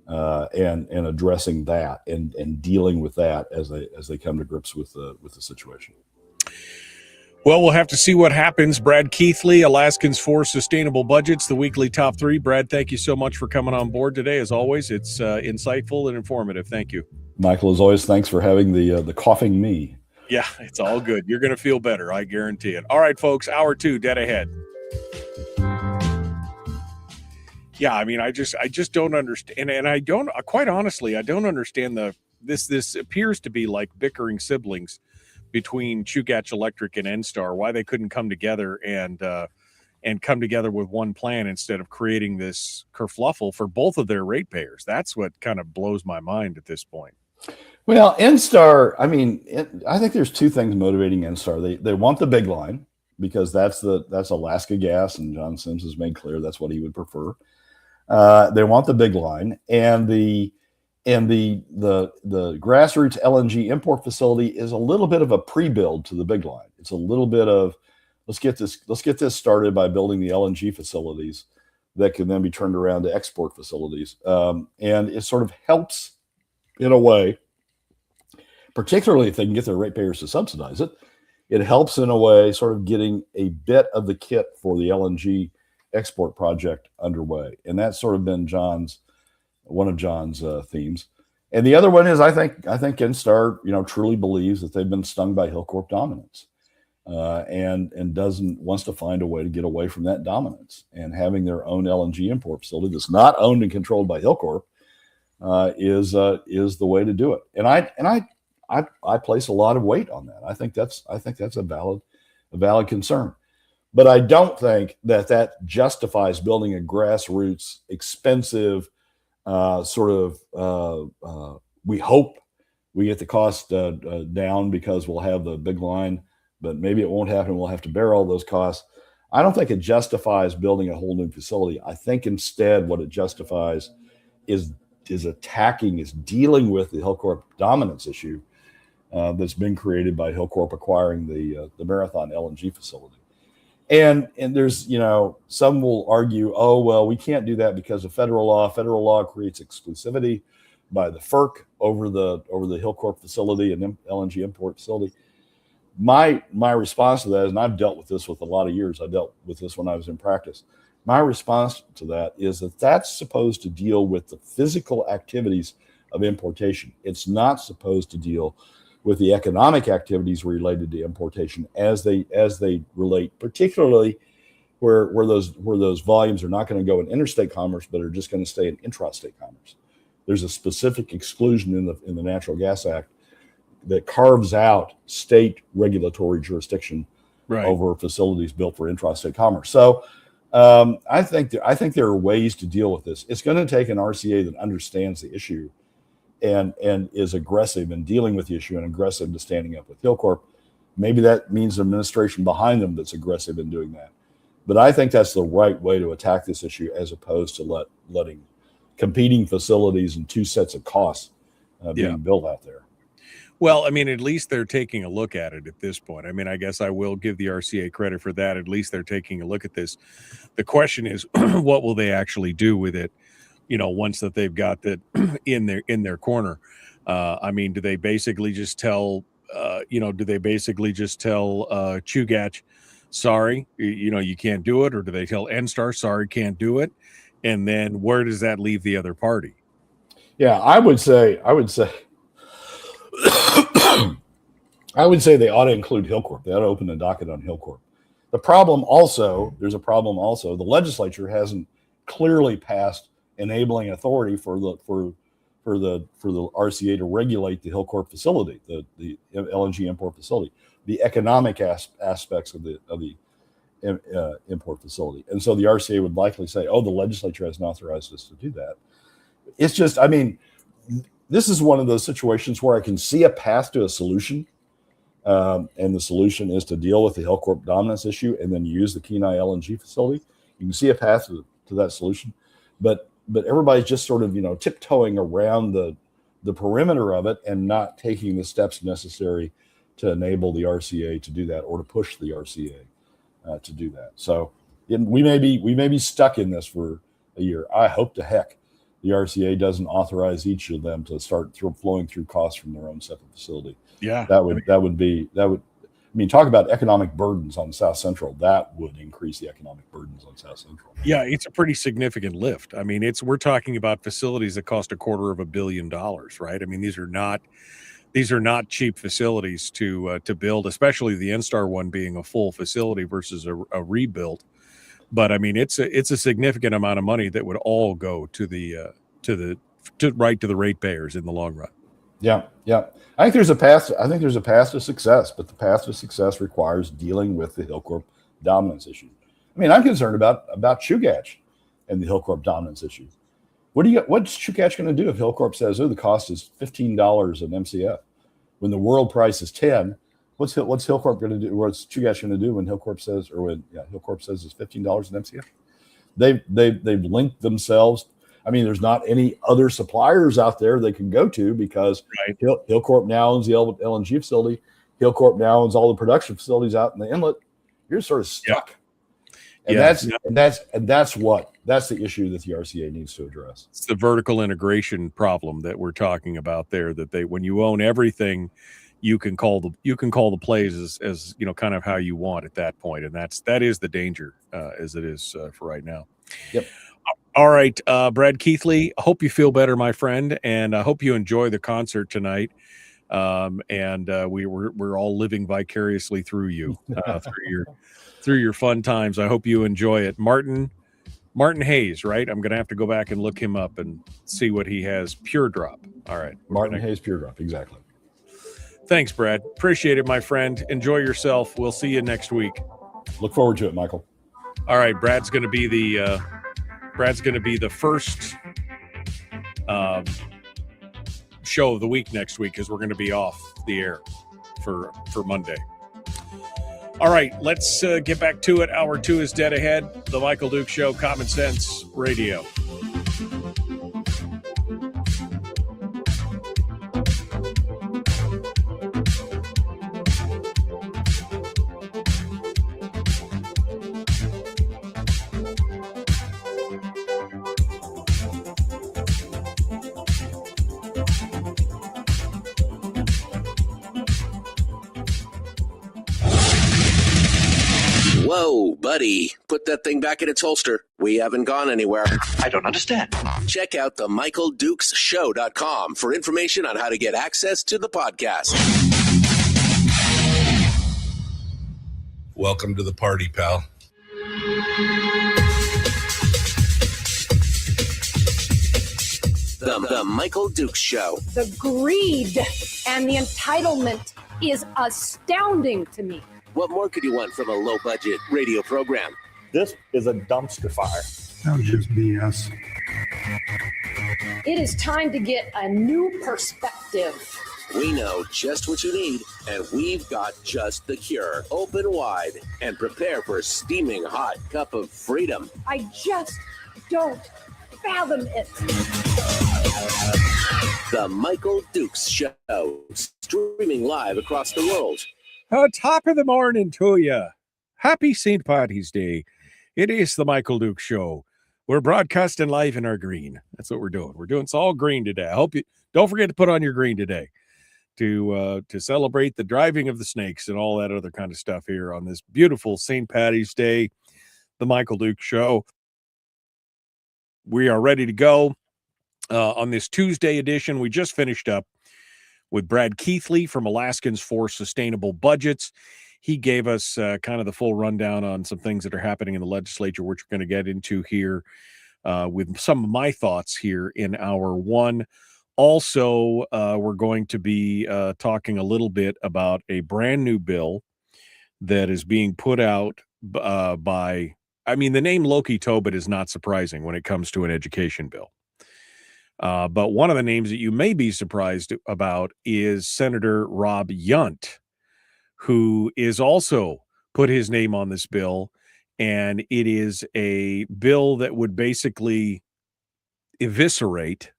and addressing that and dealing with that as they come to grips with the situation. Well, we'll have to see what happens. Brad Keithley, Alaskans for Sustainable Budgets, the weekly top three. Brad, thank you so much for coming on board today. As always, it's insightful and informative. Thank you. Michael, as always, thanks for having the coughing me. Yeah, it's all good. You're going to feel better. I guarantee it. All right, folks, hour two, dead ahead. Yeah, I mean, I just don't understand. And I don't, quite honestly, I don't understand this appears to be like bickering siblings between Chugach Electric and NSTAR, why they couldn't come together and come together with one plan instead of creating this kerfluffle for both of their ratepayers. That's what kind of blows my mind at this point. Well, NSTAR, I mean, I think there's two things motivating NSTAR. They want the big line because that's Alaska Gas, and John Sims has made clear that's what he would prefer. They want the big line, and the grassroots LNG import facility is a little bit of a pre-build to the big line. It's a little bit of let's get this started by building the LNG facilities that can then be turned around to export facilities, and it sort of helps in a way, particularly if they can get their ratepayers to subsidize it. It helps in a way, sort of getting a bit of the kit for the LNG export project underway, and that's sort of been one of John's themes. And the other one is I think NSTAR truly believes that they've been stung by Hilcorp dominance, and wants to find a way to get away from that dominance, and having their own LNG import facility that's not owned and controlled by Hilcorp is the way to do it. And I place a lot of weight on that. I think that's a valid concern. But I don't think that justifies building a grassroots, expensive we hope we get the cost down because we'll have the big line, but maybe it won't happen. We'll have to bear all those costs. I don't think it justifies building a whole new facility. I think instead what it justifies is dealing with the Hilcorp dominance issue that's been created by Hillcorp acquiring the Marathon LNG facility. And there's, some will argue, oh, well, we can't do that because of federal law. Federal law creates exclusivity by the FERC over the Hillcorp facility and LNG import facility. My response to that is, and I've dealt with this with a lot of years. I dealt with this when I was in practice. My response to that is that that's supposed to deal with the physical activities of importation. It's not supposed to deal with the economic activities related to importation as they relate, particularly where those volumes are not going to go in interstate commerce, but are just going to stay in intrastate commerce. There's a specific exclusion in the Natural Gas Act that carves out state regulatory jurisdiction over facilities built for intrastate commerce. So I think there are ways to deal with this. It's going to take an RCA that understands the issue and is aggressive in dealing with the issue and aggressive to standing up with Hillcorp. Maybe that means an administration behind them that's aggressive in doing that. But I think that's the right way to attack this issue, as opposed to letting competing facilities and two sets of costs being built out there. Well, I mean, at least they're taking a look at it at this point. I mean, I guess I will give the RCA credit for that. At least they're taking a look at this. The question is, what will they actually do with it? Once that they've got that in their corner. I mean, do they basically just tell Chugach, sorry, you can't do it? Or do they tell NSTAR, sorry, can't do it? And then where does that leave the other party? Yeah, I would say they ought to include Hillcorp. They ought to open the docket on Hillcorp. There's a problem also. The legislature hasn't clearly passed enabling authority for the RCA to regulate the Hillcorp facility, the LNG import facility, the economic aspects of the import facility. And so the RCA would likely say, oh, the legislature hasn't authorized us to do that. It's just, I mean, this is one of those situations where I can see a path to a solution. And the solution is to deal with the Hillcorp dominance issue and then use the Kenai LNG facility. You can see a path to that solution, but everybody's just sort of, tiptoeing around the perimeter of it and not taking the steps necessary to enable the RCA to do that, or to push the RCA to do that. So we may be stuck in this for a year. I hope to heck the RCA doesn't authorize each of them to start flowing through costs from their own separate facility. Yeah, that would. I mean, talk about economic burdens on South Central. That would increase the economic burdens on South Central. Yeah, it's a pretty significant lift. I mean, we're talking about facilities that cost $250 million, right? I mean, these are not cheap facilities to build, especially the NSTAR one being a full facility versus a rebuild. But I mean, it's a significant amount of money that would all go to the ratepayers in the long run. Yeah. I think there's a path to success, but the path to success requires dealing with the Hillcorp dominance issue. I mean, I'm concerned about Chugach and the Hillcorp dominance issue. What's Chugach going to do if Hillcorp says, oh, the cost is $15 an MCF when the world price is 10? What's Hillcorp going to do? What's Chugach going to do when Hillcorp says, Hillcorp says it's $15 an MCF? They've linked themselves. I mean, there's not any other suppliers out there they can go to, because Hillcorp now owns the LNG facility. Hillcorp now owns all the production facilities out in the inlet. You're sort of stuck. That's the issue that the RCA needs to address. It's the vertical integration problem that we're talking about there, that when you own everything, you can call the plays as kind of how you want at that point. And that is the danger as it is for right now. Yep. All right, Brad Keithley, I hope you feel better, my friend, and I hope you enjoy the concert tonight. We're all living vicariously through you, through your fun times. I hope you enjoy it. Martin Hayes, right? I'm going to have to go back and look him up and see what he has. Pure Drop. All right. Martin Hayes, Pure Drop. Exactly. Thanks, Brad. Appreciate it, my friend. Enjoy yourself. We'll see you next week. Look forward to it, Michael. All right. Brad's going to be the first show of the week next week, because we're going to be off the air for Monday. All right, let's get back to it. Hour 2 is dead ahead. The Michael Duke Show, Common Sense Radio. Whoa, buddy. Put that thing back in its holster. We haven't gone anywhere. I don't understand. Check out the MichaelDukesShow.com for information on how to get access to the podcast. Welcome to the party, pal. The Michael Dukes Show. The greed and the entitlement is astounding to me. What more could you want from a low-budget radio program? This is a dumpster fire. That was just BS. It is time to get a new perspective. We know just what you need, and we've got just the cure. Open wide and prepare for a steaming hot cup of freedom. I just don't fathom it. The Michael Dukes Show, streaming live across the world. Top of the morning to you. Happy St. Patty's Day. It is the Michael Dukes Show. We're broadcasting live in our green. That's what we're doing. We're doing it's all green today. I hope you don't forget to put on your green today to celebrate the driving of the snakes and all that other kind of stuff here on this beautiful St. Patty's Day. The Michael Dukes Show. We are ready to go on this Tuesday edition. We just finished up with Brad Keithley from Alaskans for Sustainable Budgets. He gave us kind of the full rundown on some things that are happening in the legislature, which we're going to get into here with some of my thoughts here in hour one. Also, we're going to be talking a little bit about a brand new bill that is being put out by, I mean, the name Loki Tobit is not surprising when it comes to an education bill. But one of the names that you may be surprised about is Senator Rob Yunt, who is also put his name on this bill. And it is a bill that would basically eviscerate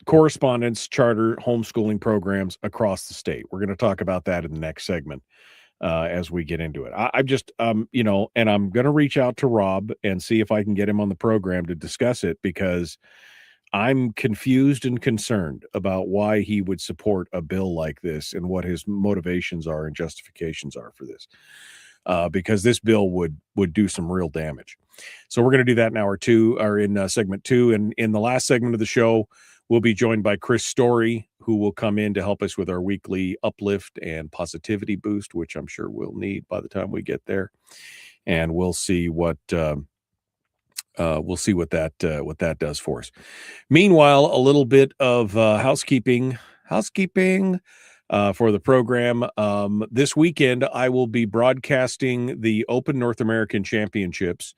correspondence, charter, homeschooling programs across the state. We're going to talk about that in the next segment. As we get into it, I'm just, and I'm going to reach out to Rob and see if I can get him on the program to discuss it, because I'm confused and concerned about why he would support a bill like this and what his motivations are and justifications are for this, because this bill would do some real damage. So we're going to do that in hour two, or in segment two. And in the last segment of the show, we'll be joined by Chris Story, who will come in to help us with our weekly uplift and positivity boost, which I'm sure we'll need by the time we get there. And we'll see what that does for us. Meanwhile, a little bit of housekeeping for the program. This weekend, I will be broadcasting the Open North American Championships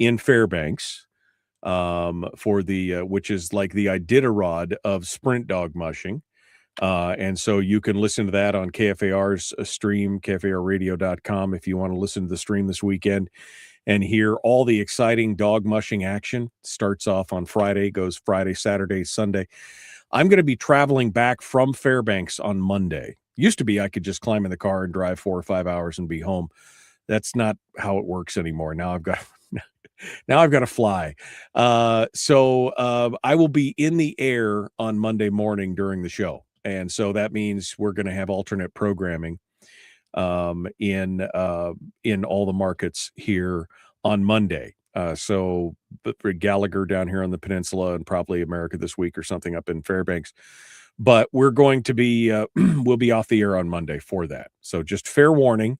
in Fairbanks. For the which is like the Iditarod of sprint dog mushing. And so you can listen to that on KFAR's stream, KFARradio.com, if you want to listen to the stream this weekend and hear all the exciting dog mushing action. Starts off on Friday, goes Friday, Saturday, Sunday. I'm going to be traveling back from Fairbanks on Monday. Used to be I could just climb in the car and drive 4 or 5 hours and be home. That's not how it works anymore. Now I've got to fly. So I will be in the air on Monday morning during the show. And so that means we're going to have alternate programming in all the markets here on Monday. So for Gallagher down here on the peninsula and probably America This Week or something up in Fairbanks. But we're going to be, we'll be off the air on Monday for that. So just fair warning.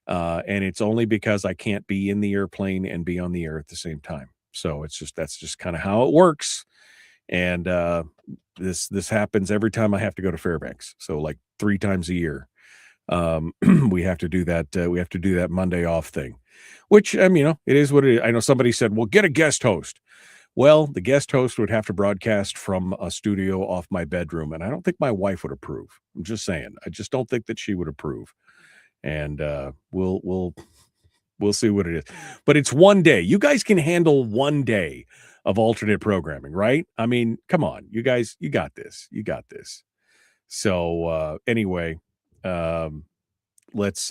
And it's only because I can't be in the airplane and be on the air at the same time. So that's just kind of how it works. And this happens every time I have to go to Fairbanks. So like 3 times a year, we have to do that. We have to do that Monday off thing, which, it is what it is. I know somebody said, well, get a guest host. Well, the guest host would have to broadcast from a studio off my bedroom. And I don't think my wife would approve. I'm just saying, I just don't think that she would approve. And we'll see what it is. But it's one day. You guys can handle one day of alternate programming, right? I mean, come on, you guys, you got this. You got this. So anyway, let's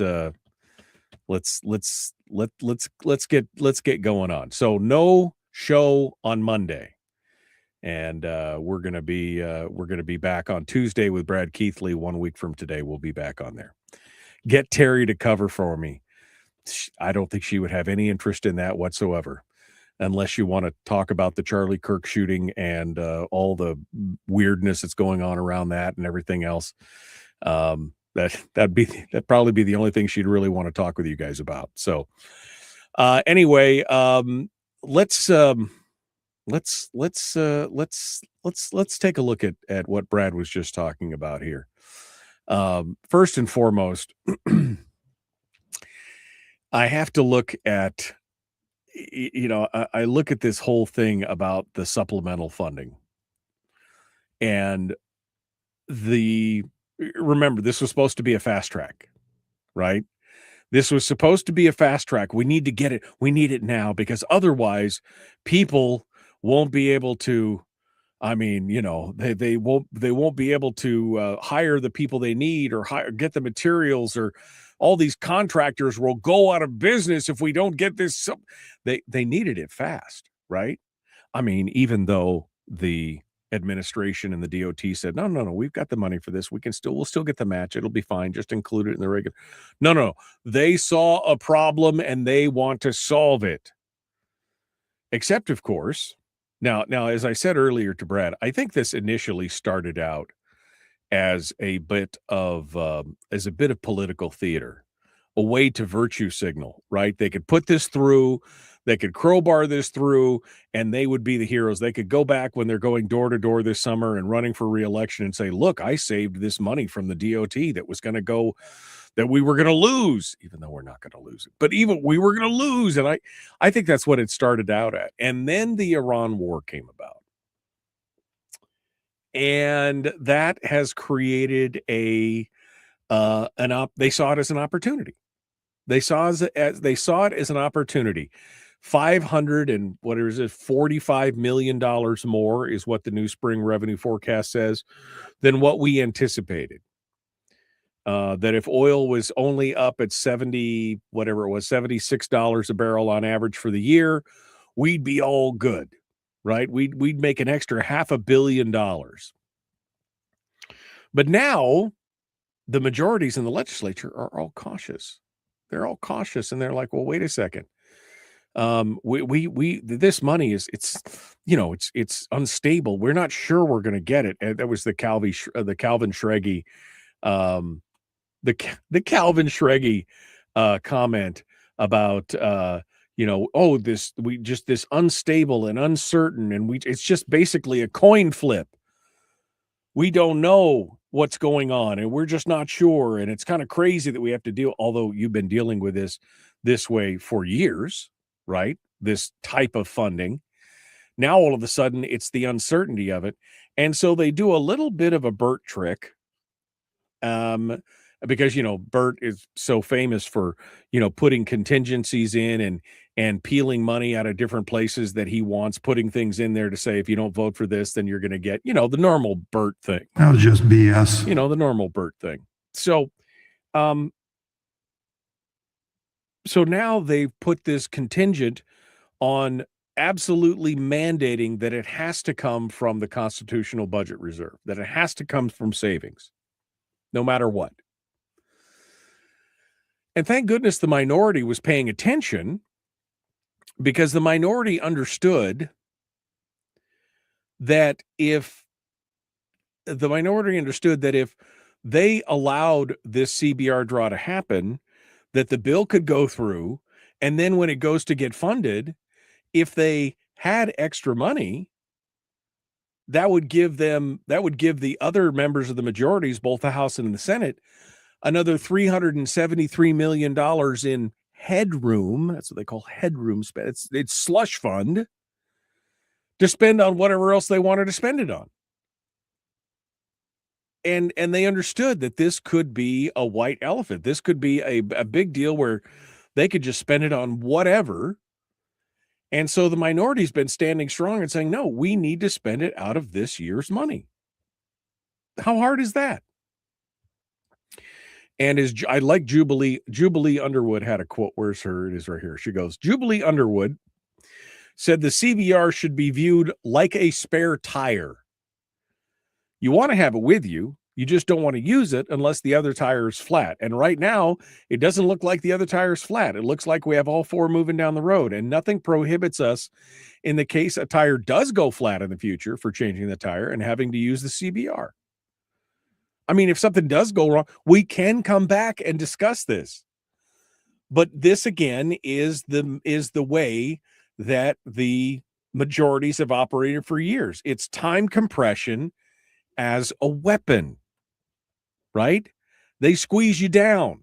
get going on. So no show on Monday. And we're gonna be back on Tuesday with Brad Keithley. 1 week from today, we'll be back on there. get Terry to cover for me. I don't think she would have any interest in that whatsoever, unless you want to talk about the Charlie Kirk shooting and all the weirdness that's going on around that and everything else. That'd probably be the only thing she'd really want to talk with you guys about. So anyway, let's take a look at what Brad was just talking about here. First and foremost, I have to look at, I look at this whole thing about the supplemental funding, and remember, this was supposed to be a fast track, right? This was supposed to be a fast track. We need to get it. We need it now, because otherwise people won't be able to, they won't be able to hire the people they need, or get the materials, or all these contractors will go out of business if we don't get this. They needed it fast, right? I mean, even though the administration and the DOT said, no, we've got the money for this. We'll still get the match. It'll be fine. Just include it in the regular. No. They saw a problem and they want to solve it. Except, of course, now, as I said earlier to Brad, I think this initially started out as a bit of political theater, a way to virtue signal, right? They could put this through, they could crowbar this through, and they would be the heroes. They could go back when they're going door to door this summer and running for re-election and say, look, I saved this money from the DOT that we were going to lose, even though we're not going to lose it. But even we were going to lose. And I think that's what it started out at. And then the Iran war came about. And that has created they saw it as an opportunity. They saw it as an opportunity. $45 million more is what the new spring revenue forecast says than what we anticipated. That if oil was only up at $76 a barrel on average for the year, we'd be all good, right? We'd make an extra $500 million. But now the majorities in the legislature are all cautious. They're all cautious, and they're like, well, wait a second. This money it's unstable. We're not sure we're going to get it. And that was the Calvin Schregi, the Calvin Schregi comment about this unstable and uncertain, and it's just basically a coin flip. We don't know what's going on, and we're just not sure, and it's kind of crazy that we have to deal, although you've been dealing with this way for years, right? This type of funding. Now all of a sudden it's the uncertainty of it. And so they do a little bit of a Bert trick. Because Bert is so famous for putting contingencies in and peeling money out of different places that he wants, putting things in there to say, if you don't vote for this, then you're going to get the normal Bert thing. That was just BS. The normal Bert thing. So now they've put this contingent on absolutely mandating that it has to come from the constitutional budget reserve, that it has to come from savings, no matter what. And thank goodness the minority was paying attention, because the minority understood that if they allowed this CBR draw to happen, that the bill could go through, and then when it goes to get funded, if they had extra money, that would give the other members of the majorities, both the House and the Senate, another $373 million in headroom. That's what they call headroom spend. It's slush fund to spend on whatever else they wanted to spend it on. And they understood that this could be a white elephant. This could be a big deal where they could just spend it on whatever. And so the minority's been standing strong and saying, no, we need to spend it out of this year's money. How hard is that? And I like Jubilee Underwood had a quote. Where's her? It is right here. She goes, Jubilee Underwood said the CBR should be viewed like a spare tire. You want to have it with you, You just don't want to use it unless the other tire is flat. And right now, it doesn't look like the other tire is flat. It looks like we have all four moving down the road, and nothing prohibits us, in the case a tire does go flat in the future, for changing the tire and having to use the CBR. I mean, if something does go wrong, we can come back and discuss this. But this, again, is the way that the majorities have operated for years. It's time compression as a weapon, right? They squeeze you down.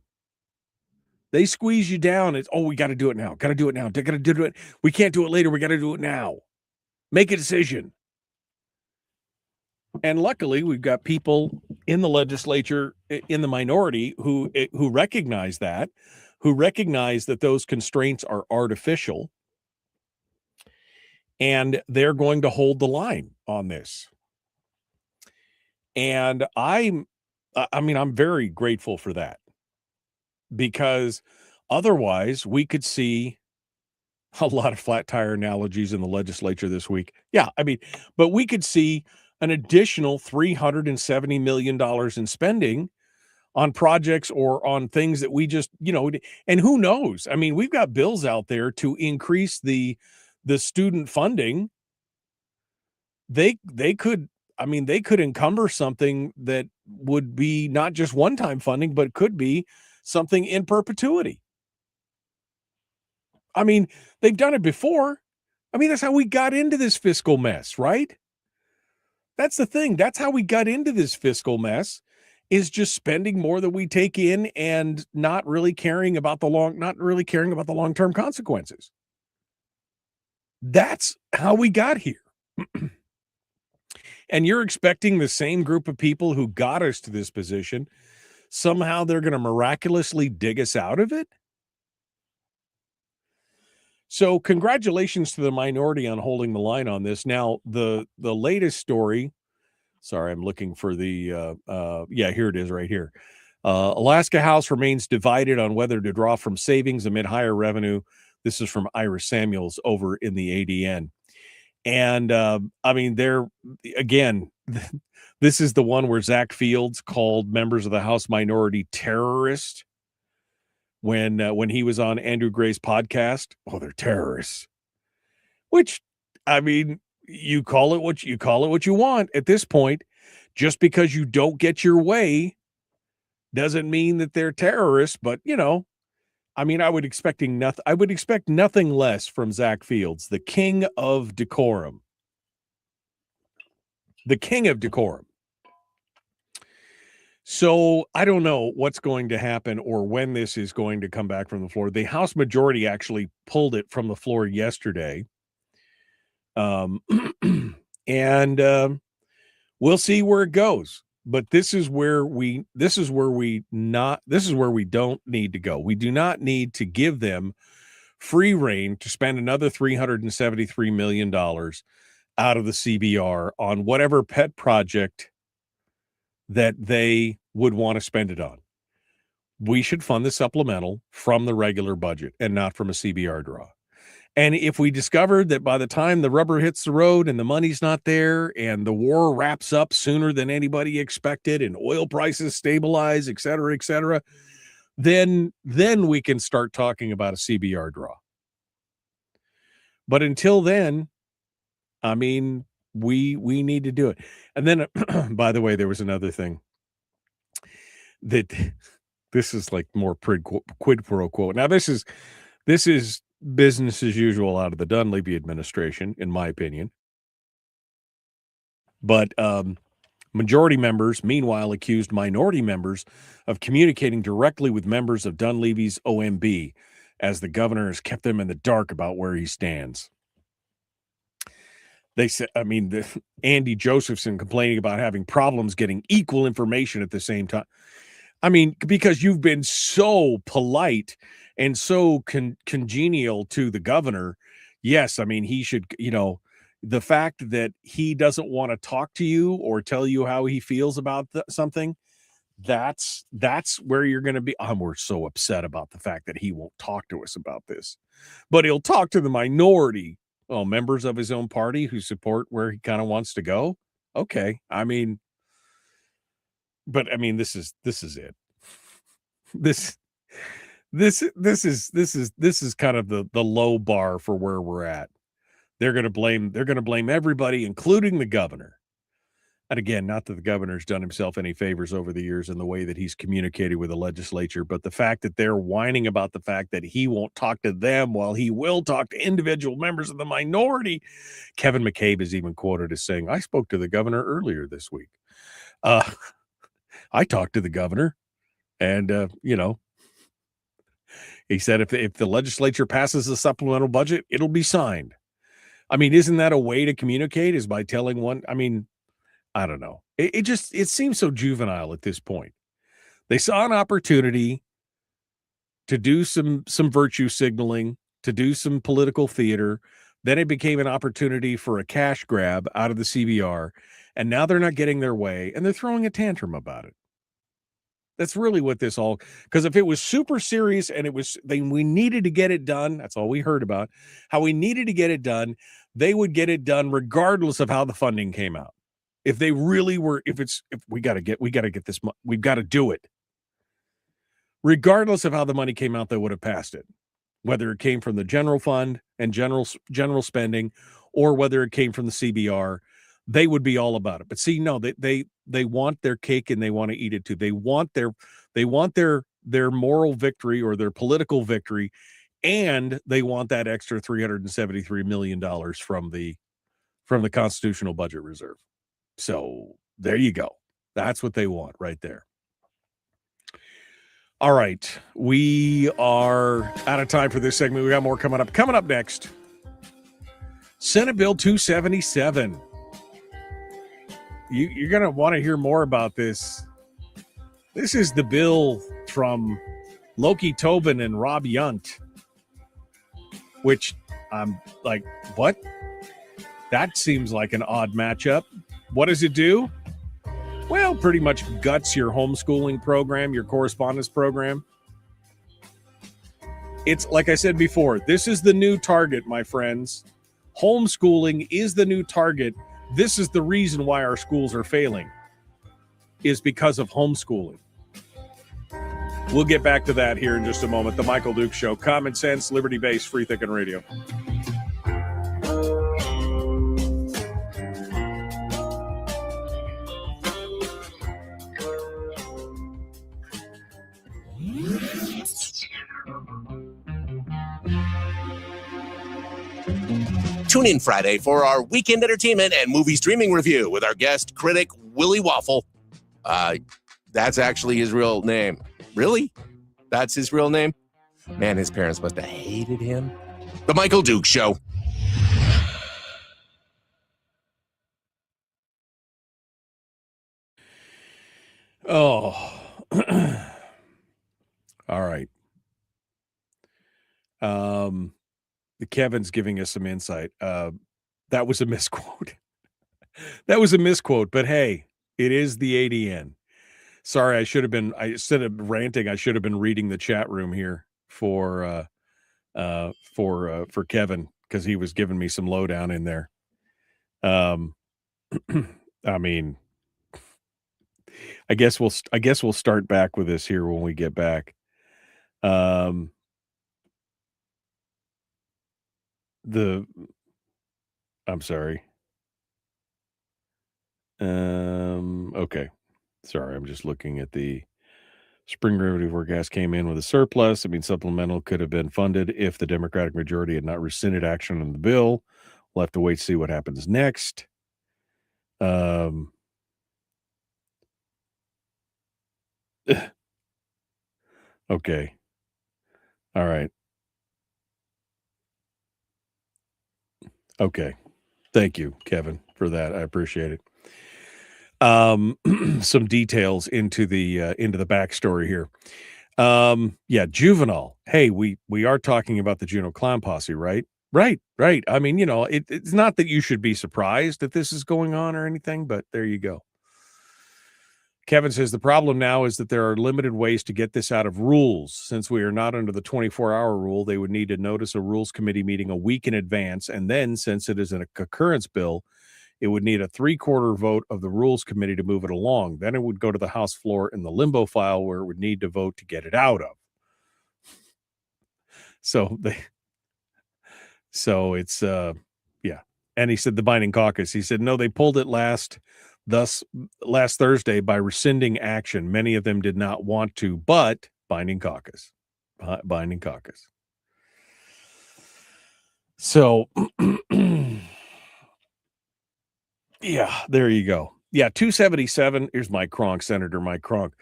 It's, we got to do it now. Got to do it now. Got to do it. We can't do it later. We got to do it now. Make a decision. And luckily, we've got people in the legislature, in the minority, who recognize that, those constraints are artificial, and they're going to hold the line on this. And I'm very grateful for that, because otherwise we could see a lot of flat tire analogies in the legislature this week. Yeah, but we could see an additional $370 million in spending on projects or on things that we just, and who knows? We've got bills out there to increase the student funding. They could encumber something that would be not just one-time funding, but could be something in perpetuity. They've done it before. That's how we got into this fiscal mess, right? That's the thing. That's how we got into this fiscal mess, is just spending more than we take in and not really caring about the long-term consequences. That's how we got here. And you're expecting the same group of people who got us to this position, somehow they're going to miraculously dig us out of it? So congratulations to the minority on holding the line on this. Now, the latest story, sorry, I'm looking for the, here it is right here. Alaska House remains divided on whether to draw from savings amid higher revenue. This is from Iris Samuels over in the ADN. And they're, again, this is the one where Zach Fields called members of the House minority terrorists when he was on Andrew Gray's podcast. Oh, they're terrorists. Which, you call it what you want at this point. Just because you don't get your way doesn't mean that they're terrorists. But I would expect nothing less from Zach Fields, the king of decorum. The king of decorum. So I don't know what's going to happen or when this is going to come back from the floor. The House majority actually pulled it from the floor yesterday. And we'll see where it goes. But this is where we don't need to go. We do not need to give them free rein to spend another $373 million out of the CBR on whatever pet project that they would want to spend it on. We should fund the supplemental from the regular budget and not from a CBR draw. And if we discovered that by the time the rubber hits the road and the money's not there and the war wraps up sooner than anybody expected and oil prices stabilize, et cetera, then we can start talking about a CBR draw. But until then, we need to do it. And then, by the way, there was another thing that this is like more quid pro quo. Now, this is business as usual out of the Dunleavy administration, in my opinion. But majority members, meanwhile, accused minority members of communicating directly with members of Dunleavy's OMB, as the governor has kept them in the dark about where he stands. They said, Andy Josephson complaining about having problems getting equal information at the same time. Because you've been so polite and so congenial to the governor. Yes, he should, the fact that he doesn't want to talk to you or tell you how he feels about something, that's where you're going to be. We're so upset about the fact that he won't talk to us about this, but he'll talk to the minority. Oh, members of his own party who support where he kind of wants to go. Okay. but I mean, this is it. This is kind of the low bar for where we're at. They're going to blame everybody, including the governor. And again, not that the governor's done himself any favors over the years in the way that he's communicated with the legislature, but the fact that they're whining about the fact that he won't talk to them while he will talk to individual members of the minority. Kevin McCabe is even quoted as saying, I spoke to the governor earlier this week. I talked to the governor and, he said if the legislature passes the supplemental budget, it'll be signed. I mean, isn't that a way to communicate, is by telling one? I mean, I don't know. It seems so juvenile at this point. They saw an opportunity to do some virtue signaling, to do some political theater. Then it became an opportunity for a cash grab out of the CBR. And now they're not getting their way, and they're throwing a tantrum about it. That's really what this all, because if it was super serious and we needed to get it done, that's all we heard about, how we needed to get it done, they would get it done regardless of how the funding came out. If they really were, if we got to get this, we've got to do it. Regardless of how the money came out, they would have passed it. Whether it came from the general fund and general spending, or whether it came from the CBR, they would be all about it. But see, no, they want their cake and they want to eat it too. They want their moral victory or their political victory, and they want that extra $373 million from the Constitutional Budget Reserve. So there you go. That's what they want right there. All right. We are out of time for this segment. We got more coming up. Coming up next, Senate Bill 277. You're going to want to hear more about this. This is the bill from Loki Tobin and Rob Yunt, which I'm like, what? That seems like an odd matchup. What does it do? Well, pretty much guts your homeschooling program, your correspondence program. It's like I said before, this is the new target, my friends. Homeschooling is the new target. This is the reason why our schools are failing, is because of homeschooling. We'll get back to that here in just a moment. The Michael Duke Show. Common sense, liberty-based, free thinking radio. Tune in Friday for our weekend entertainment and movie streaming review with our guest critic, Willie Waffle. That's actually his real name. Really? That's his real name? Man, his parents must have hated him. The Michael Duke Show. Oh. All right. Kevin's giving us some insight. That was a misquote. That was a misquote, but hey, it is the ADN. Sorry, instead of ranting, I should have been reading the chat room here for Kevin, because he was giving me some lowdown in there. I mean, I guess we'll start back with this here when we get back. I'm sorry. Okay. Sorry, I'm just looking at the spring derivative where gas came in with a surplus. I mean, supplemental could have been funded if the Democratic majority had not rescinded action on the bill. We'll have to wait to see what happens next. Okay. All right. Okay. Thank you, Kevin, for that. I appreciate it. Some details into the backstory here. Yeah, juvenile. Hey, we are talking about the Juneau Clown Posse, right? Right. I mean, it's not that you should be surprised that this is going on or anything, but there you go. Kevin says the problem now is that there are limited ways to get this out of rules. Since we are not under the 24-hour rule, they would need to notice a rules committee meeting a week in advance. And then, since it is a concurrence bill, It would need a 3/4 vote of the Rules Committee to move it along. Then it would go to the House floor in the limbo file where it would need to vote to get it out of. So it's yeah. And he said the binding caucus. He said no, they pulled it last Thursday by rescinding action. Many of them did not want to, but binding caucus. So yeah, there you go. Yeah, 277. Here's Mike Cronk, Senator Mike Cronk.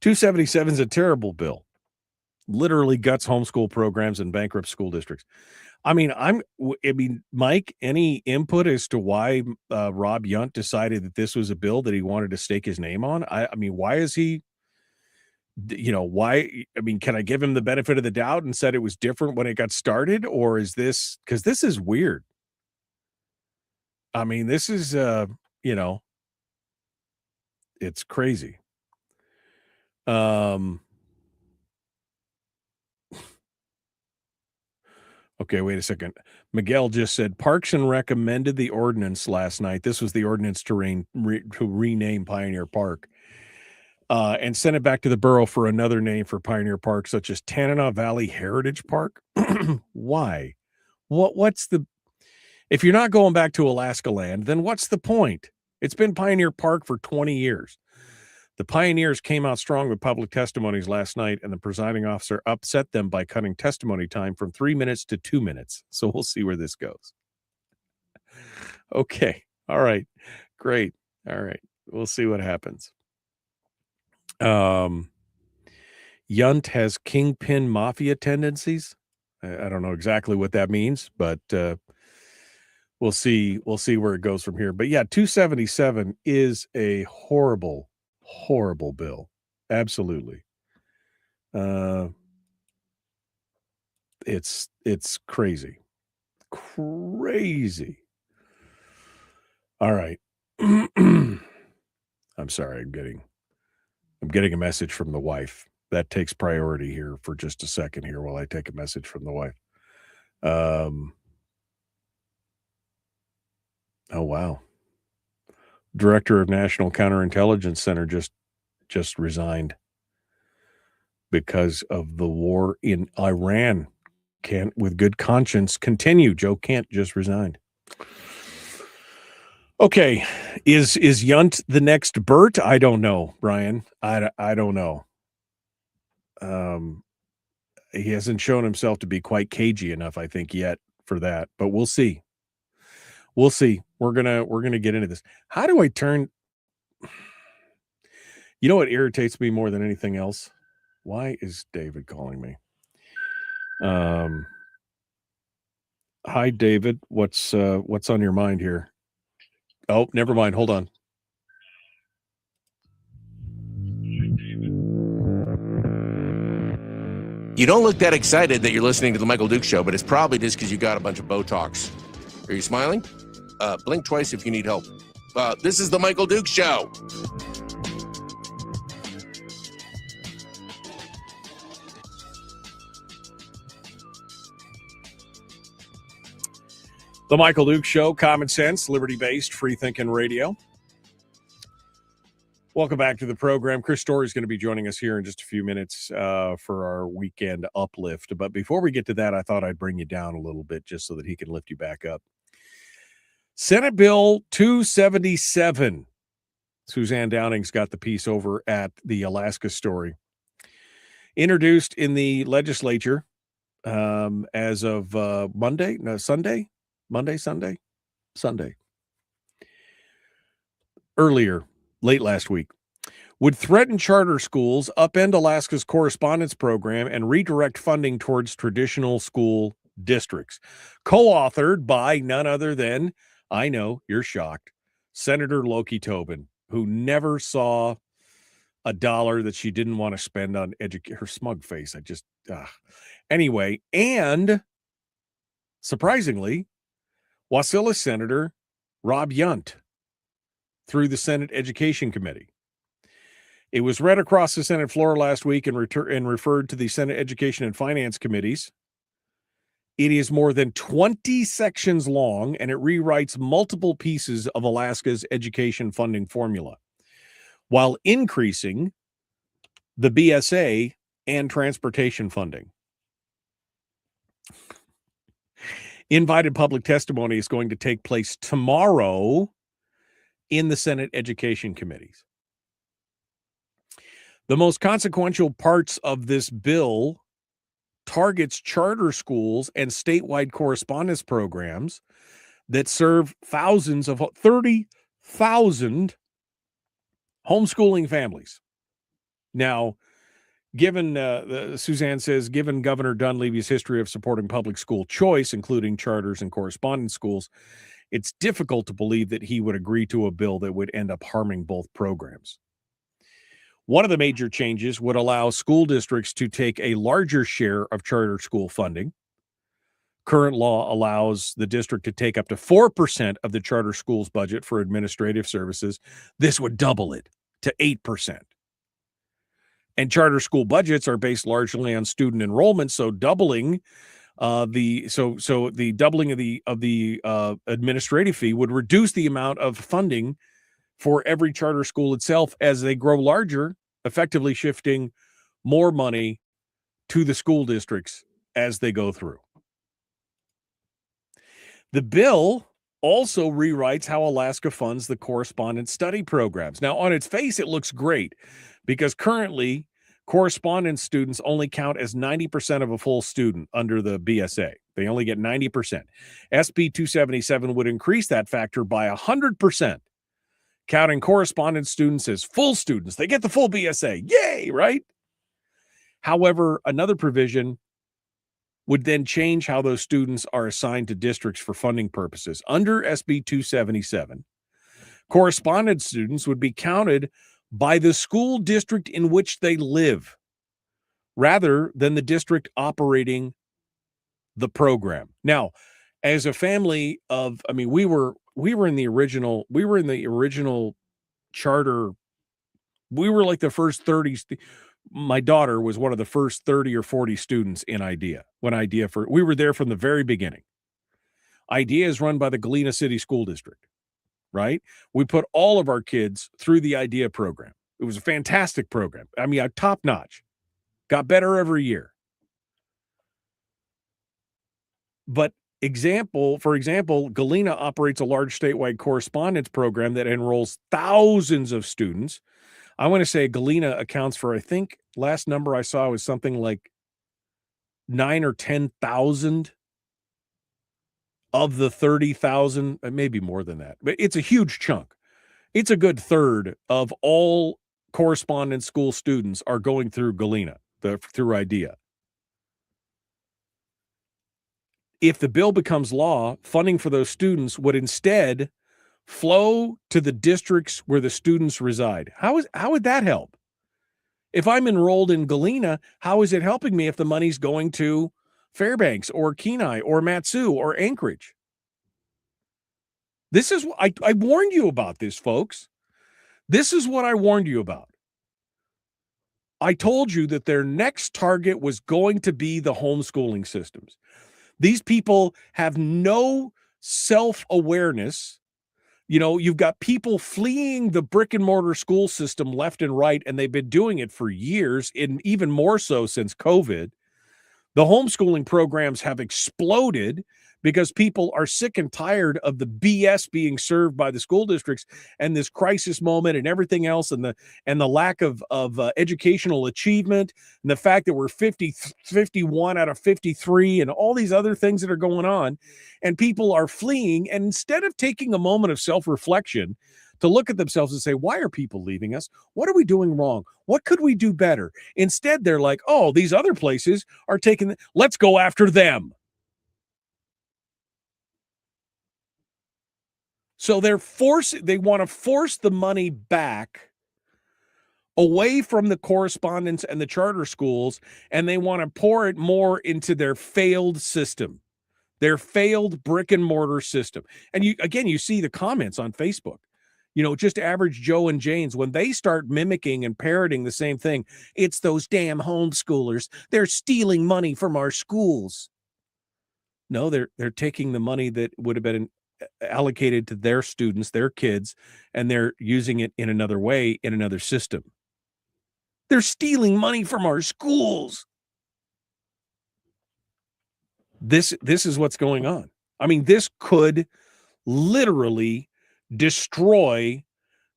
277 is a terrible bill. Literally guts homeschool programs and bankrupt school districts. I mean, Mike, any input as to why Rob Yunt decided that this was a bill that he wanted to stake his name on? I mean, why is he, why? I mean, can I give him the benefit of the doubt and said it was different when it got started? Or is this, because this is weird. I mean, this is, it's crazy. Okay, wait a second. Miguel just said Parks and recommended the ordinance last night. This was the ordinance to rename Pioneer Park and send it back to the borough for another name for Pioneer Park, such as Tanana Valley Heritage Park. Why? If you're not going back to Alaska land, then what's the point? It's been Pioneer Park for 20 years. The pioneers came out strong with public testimonies last night, and the presiding officer upset them by cutting testimony time from 3 minutes to 2 minutes. So we'll see where this goes. Okay. All right. Great. All right. We'll see what happens. Yunt has kingpin mafia tendencies. I don't know exactly what that means, but we'll see where it goes from here. But yeah, 277 is a horrible bill. Absolutely. It's crazy. All right. I'm sorry. I'm getting a message from the wife. That takes priority here for just a second here while I take a message from the wife. Oh, wow. Director of National Counterintelligence Center just resigned because of the war in Iran. Can't with good conscience continue. Joe Kent just resigned. Okay, is Yunt the next Bert? I don't know, Brian. I don't know. He hasn't shown himself to be quite cagey enough, I think, yet for that. But we'll see. We'll see. We're gonna get into this. How do I turn? You know what irritates me more than anything else? Why is David calling me? Hi, David. What's on your mind here? Oh, never mind. Hold on. You don't look that excited that you're listening to the Michael Duke Show, but it's probably just because you got a bunch of Botox. Are you smiling? Blink twice if you need help. This is the Michael Duke Show. The Michael Duke Show, common sense, liberty-based, free-thinking radio. Welcome back to the program. Chris Story is going to be joining us here in just a few minutes for our weekend uplift. But before we get to that, I thought I'd bring you down a little bit just so that he can lift you back up. Senate Bill 277. Suzanne Downing's got the piece over at the Alaska Story. Introduced in the legislature as of Sunday. Earlier, late last week, would threaten charter schools, upend Alaska's correspondence program, and redirect funding towards traditional school districts. Co-authored by none other than, I know, you're shocked, Senator Loki Tobin, who never saw a dollar that she didn't want to spend on her smug face. Anyway, and surprisingly, Wasilla Senator Rob Yunt through the Senate Education Committee. It was read across the Senate floor last week and referred to the Senate Education and Finance Committees. It is more than 20 sections long, and it rewrites multiple pieces of Alaska's education funding formula while increasing the BSA and transportation funding. Invited public testimony is going to take place tomorrow in the Senate Education Committees. The most consequential parts of this bill targets charter schools and statewide correspondence programs that serve 30,000 homeschooling families. Now, given Suzanne says, given Governor Dunleavy's history of supporting public school choice, including charters and correspondence schools, it's difficult to believe that he would agree to a bill that would end up harming both programs. One of the major changes would allow school districts to take a larger share of charter school funding. Current law allows the district to take up to 4% of the charter school's budget for administrative services. This would double it to 8%. And charter school budgets are based largely on student enrollment, so doubling the doubling of the administrative fee would reduce the amount of funding for every charter school itself as they grow larger, effectively shifting more money to the school districts as they go through. The bill also rewrites how Alaska funds the correspondence study programs. Now, on its face, it looks great because currently correspondence students only count as 90% of a full student under the BSA. They only get 90%. SB 277 would increase that factor by 100%, counting correspondence students as full students. They get the full BSA. Yay, right? However, another provision would then change how those students are assigned to districts for funding purposes. Under SB 277, correspondence students would be counted by the school district in which they live, rather than the district operating the program. Now, as a family of, I mean, we were in the original charter. We were like the first 30. My daughter was one of the first 30 or 40 students in IDEA. We were there from the very beginning. IDEA is run by the Galena City School District, right? We put all of our kids through the IDEA program. It was a fantastic program. I mean, top notch. Got better every year. But for example, Galena operates a large statewide correspondence program that enrolls thousands of students. I want to say Galena accounts for, I think last number I saw was something like 9 or 10,000 of the 30,000, maybe more than that, but it's a huge chunk. It's a good third of all correspondence school students are going through Galena, through IDEA. If the bill becomes law, funding for those students would instead flow to the districts where the students reside. How would that help? If I'm enrolled in Galena, how is it helping me if the money's going to Fairbanks or Kenai or Matsu or Anchorage? This is I warned you about this, folks. This is what I warned you about. I told you that their next target was going to be the homeschooling systems. These people have no self-awareness. You know, you've got people fleeing the brick and mortar school system left and right, and they've been doing it for years, and even more so since COVID. The homeschooling programs have exploded because people are sick and tired of the BS being served by the school districts and this crisis moment and everything else, and the lack of educational achievement, and the fact that we're 51 out of 53 and all these other things that are going on, and people are fleeing. And instead of taking a moment of self-reflection to look at themselves and say, why are people leaving us? What are we doing wrong? What could we do better? Instead, they're like, oh, these other places are taking, let's go after them. So they want to force the money back away from the correspondence and the charter schools, and they want to pour it more into their failed system, their failed brick and mortar system. And you see the comments on Facebook. You know, just average Joe and Janes, when they start mimicking and parroting the same thing, it's those damn homeschoolers. They're stealing money from our schools. No, they're taking the money that would have been allocated to their students, their kids, and they're using it in another way, in another system. They're stealing money from our schools. This is what's going on. I mean, this could literally destroy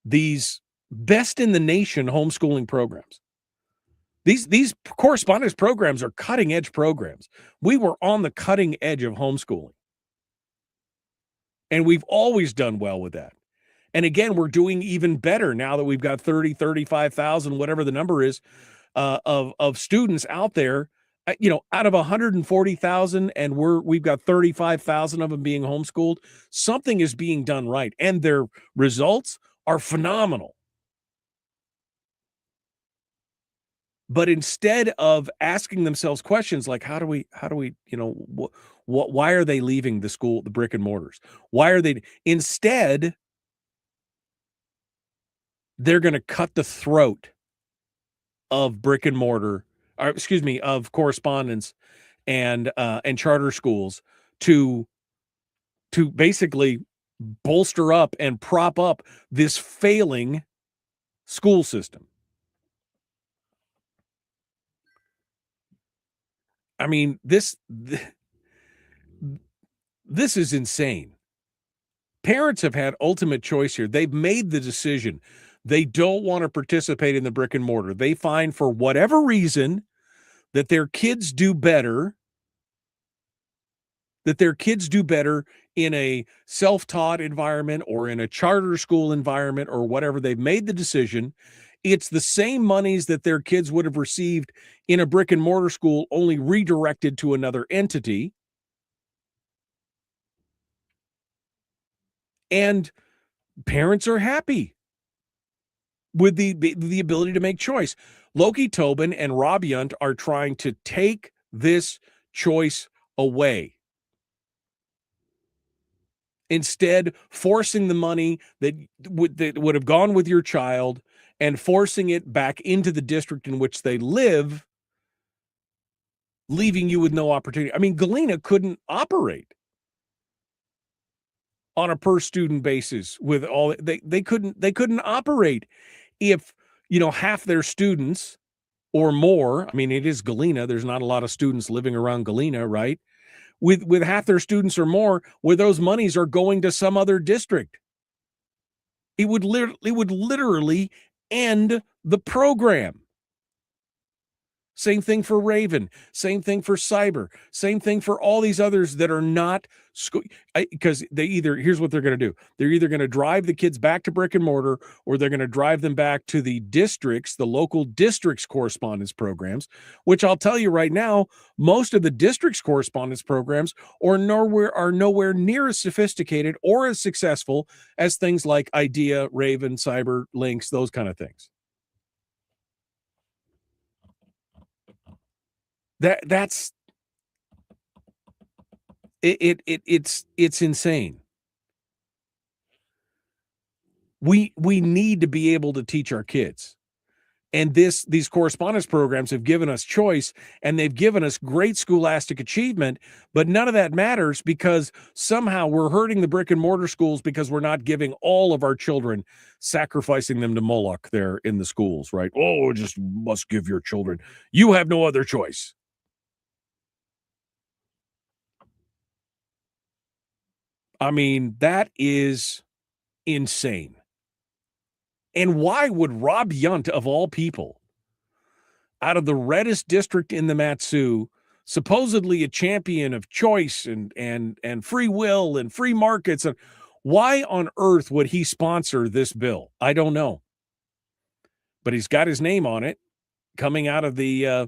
these best in the nation homeschooling programs. These correspondence programs are cutting edge programs. We were on the cutting edge of homeschooling. And we've always done well with that. And again, we're doing even better now that we've got 30, 35,000, whatever the number is, of students out there, out of 140,000, and we've got 35,000 of them being homeschooled. Something is being done right, and their results are phenomenal. But instead of asking themselves questions like, how do we, why are they leaving the school, the brick and mortars? Why are they? Instead, they're going to cut the throat of brick and mortar, of correspondence and charter schools to basically bolster up and prop up this failing school system. I mean, this is insane. Parents have had ultimate choice here. They've made the decision. They don't want to participate in the brick and mortar. They find, for whatever reason, that their kids do better, in a self-taught environment or in a charter school environment or whatever. They've made the decision. It's the same monies that their kids would have received in a brick and mortar school, only redirected to another entity. And parents are happy with the ability to make choice. Loki Tobin and Rob Yunt are trying to take this choice away. Instead, forcing the money that would have gone with your child and forcing it back into the district in which they live, leaving you with no opportunity. I mean, Galena couldn't operate on a per student basis with all they couldn't operate if half their students or more. I mean, it is Galena. There's not a lot of students living around Galena, right? With half their students or more, where those monies are going to some other district. It would literally end the program. Same thing for Raven. Same thing for Cyber. Same thing for all these others that are not school. Because here's what they're going to do. They're either going to drive the kids back to brick and mortar, or they're going to drive them back to the local districts correspondence programs, which I'll tell you right now, most of the districts correspondence programs are nowhere near as sophisticated or as successful as things like IDEA, Raven, Cyber, Lynx, those kind of things. That's it's insane. We need to be able to teach our kids. And these correspondence programs have given us choice, and they've given us great scholastic achievement, but none of that matters because somehow we're hurting the brick and mortar schools because we're not giving all of our children, sacrificing them to Moloch there in the schools, right? Oh, just must give your children. You have no other choice. I mean, that is insane. And why would Rob Yunt, of all people, out of the reddest district in the Mat-Su, supposedly a champion of choice and free will and free markets, why on earth would he sponsor this bill? I don't know. But he's got his name on it, coming out of the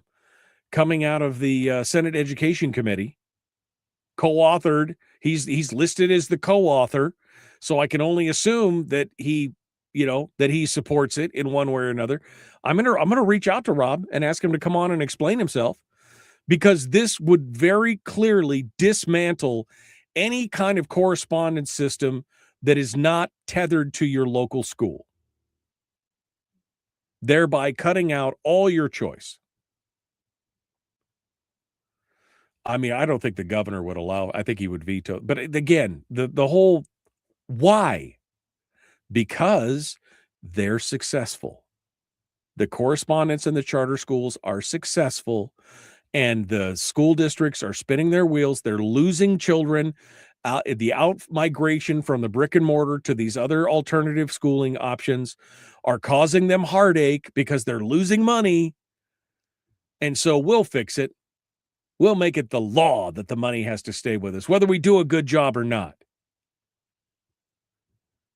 Senate Education Committee, co-authored. He's listed as the co-author, so I can only assume that he supports it in one way or another. I'm gonna reach out to Rob and ask him to come on and explain himself, because this would very clearly dismantle any kind of correspondence system that is not tethered to your local school, thereby cutting out all your choice. I mean, I don't think the governor would allow. I think he would veto. But again, the whole why? Because they're successful. The correspondence and the charter schools are successful, and the school districts are spinning their wheels. They're losing children. The out migration from the brick and mortar to these other alternative schooling options are causing them heartache because they're losing money. And so we'll fix it. We'll make it the law that the money has to stay with us, whether we do a good job or not.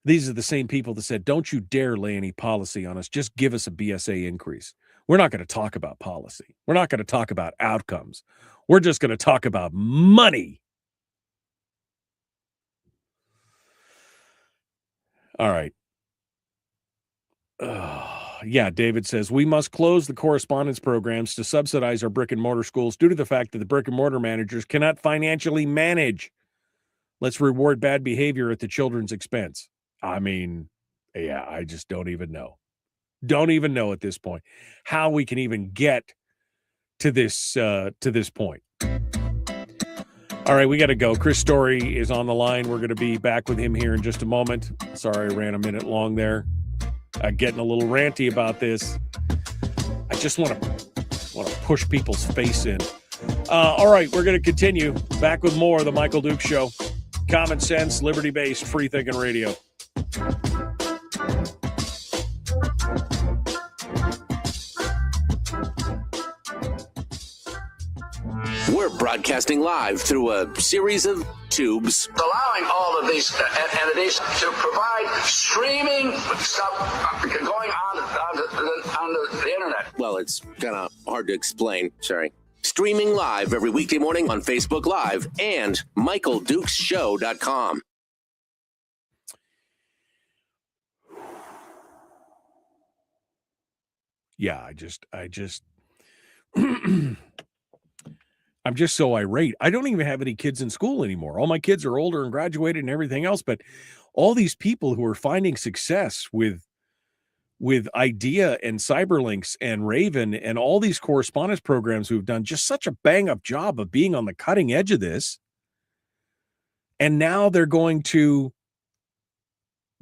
These are the same people that said, don't you dare lay any policy on us. Just give us a BSA increase. We're not going to talk about policy. We're not going to talk about outcomes. We're just going to talk about money. All right. Yeah, David says, we must close the correspondence programs to subsidize our brick and mortar schools due to the fact that the brick and mortar managers cannot financially manage. Let's reward bad behavior at the children's expense. I mean, yeah, I just don't even know. Don't even know at this point how we can even get to this point. All right, we got to go. Chris Story is on the line. We're going to be back with him here in just a moment. Sorry, I ran a minute long there. Getting a little ranty about this. I just want to push people's face in. All right, we're going to continue. Back with more of the Michael Duke Show. Common sense, liberty-based, free-thinking radio. We're broadcasting live through a series of tubes. Allowing all of these entities to provide streaming stuff going on the internet. Well, it's kind of hard to explain. Sorry. Streaming live every weekday morning on Facebook Live and MichaelDukesShow.com. Yeah, I just I'm just so irate. I don't even have any kids in school anymore. All my kids are older and graduated and everything else, but all these people who are finding success with IDEA and Cyberlinks and Raven and all these correspondence programs who've done just such a bang-up job of being on the cutting edge of this, and now they're going to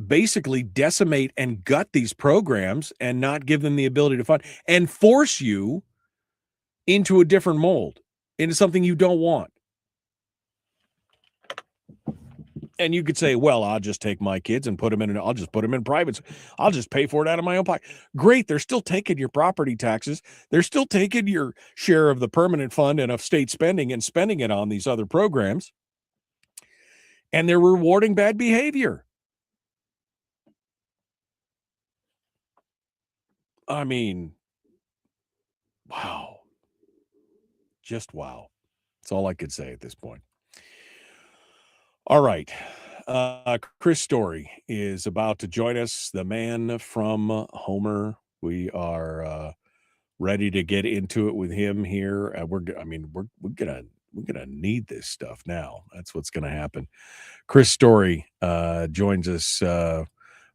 basically decimate and gut these programs and not give them the ability to fund and force you into a different mold, into something you don't want. And you could say, well, I'll just take my kids and I'll just put them in private. I'll just pay for it out of my own pocket. Great. They're still taking your property taxes. They're still taking your share of the permanent fund and of state spending and spending it on these other programs. And they're rewarding bad behavior. I mean, wow. Just wow. That's all I could say at this point. All right. Chris Story is about to join us, the man from Homer. We are ready to get into it with him here. We're gonna need this stuff now. That's what's gonna happen. Chris Story joins us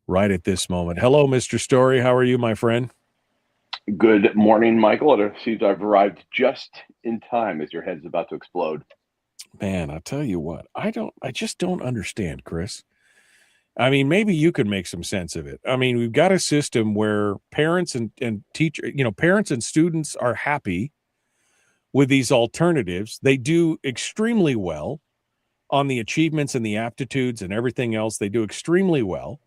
right at this moment. Hello, Mr. Story. How are you, my friend? Good morning, Michael. It seems I've arrived just in time as your head's about to explode. Man, I'll tell you what, I just don't understand, Chris. I mean, maybe you could make some sense of it. I mean, we've got a system where parents and parents and students are happy with these alternatives. They do extremely well on the achievements and the aptitudes and everything else. They do extremely well.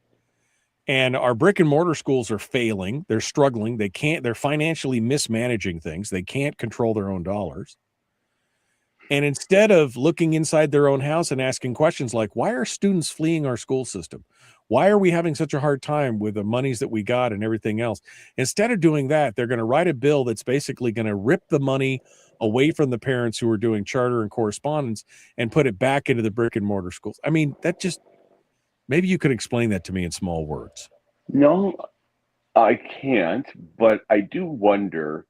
And our brick and mortar schools are failing. They're struggling. They're financially mismanaging things. They can't control their own dollars. And instead of looking inside their own house and asking questions like, why are students fleeing our school system? Why are we having such a hard time with the monies that we got and everything else? Instead of doing that, they're going to write a bill that's basically going to rip the money away from the parents who are doing charter and correspondence and put it back into the brick and mortar schools. I mean, maybe you could explain that to me in small words. No, I can't, but I do wonder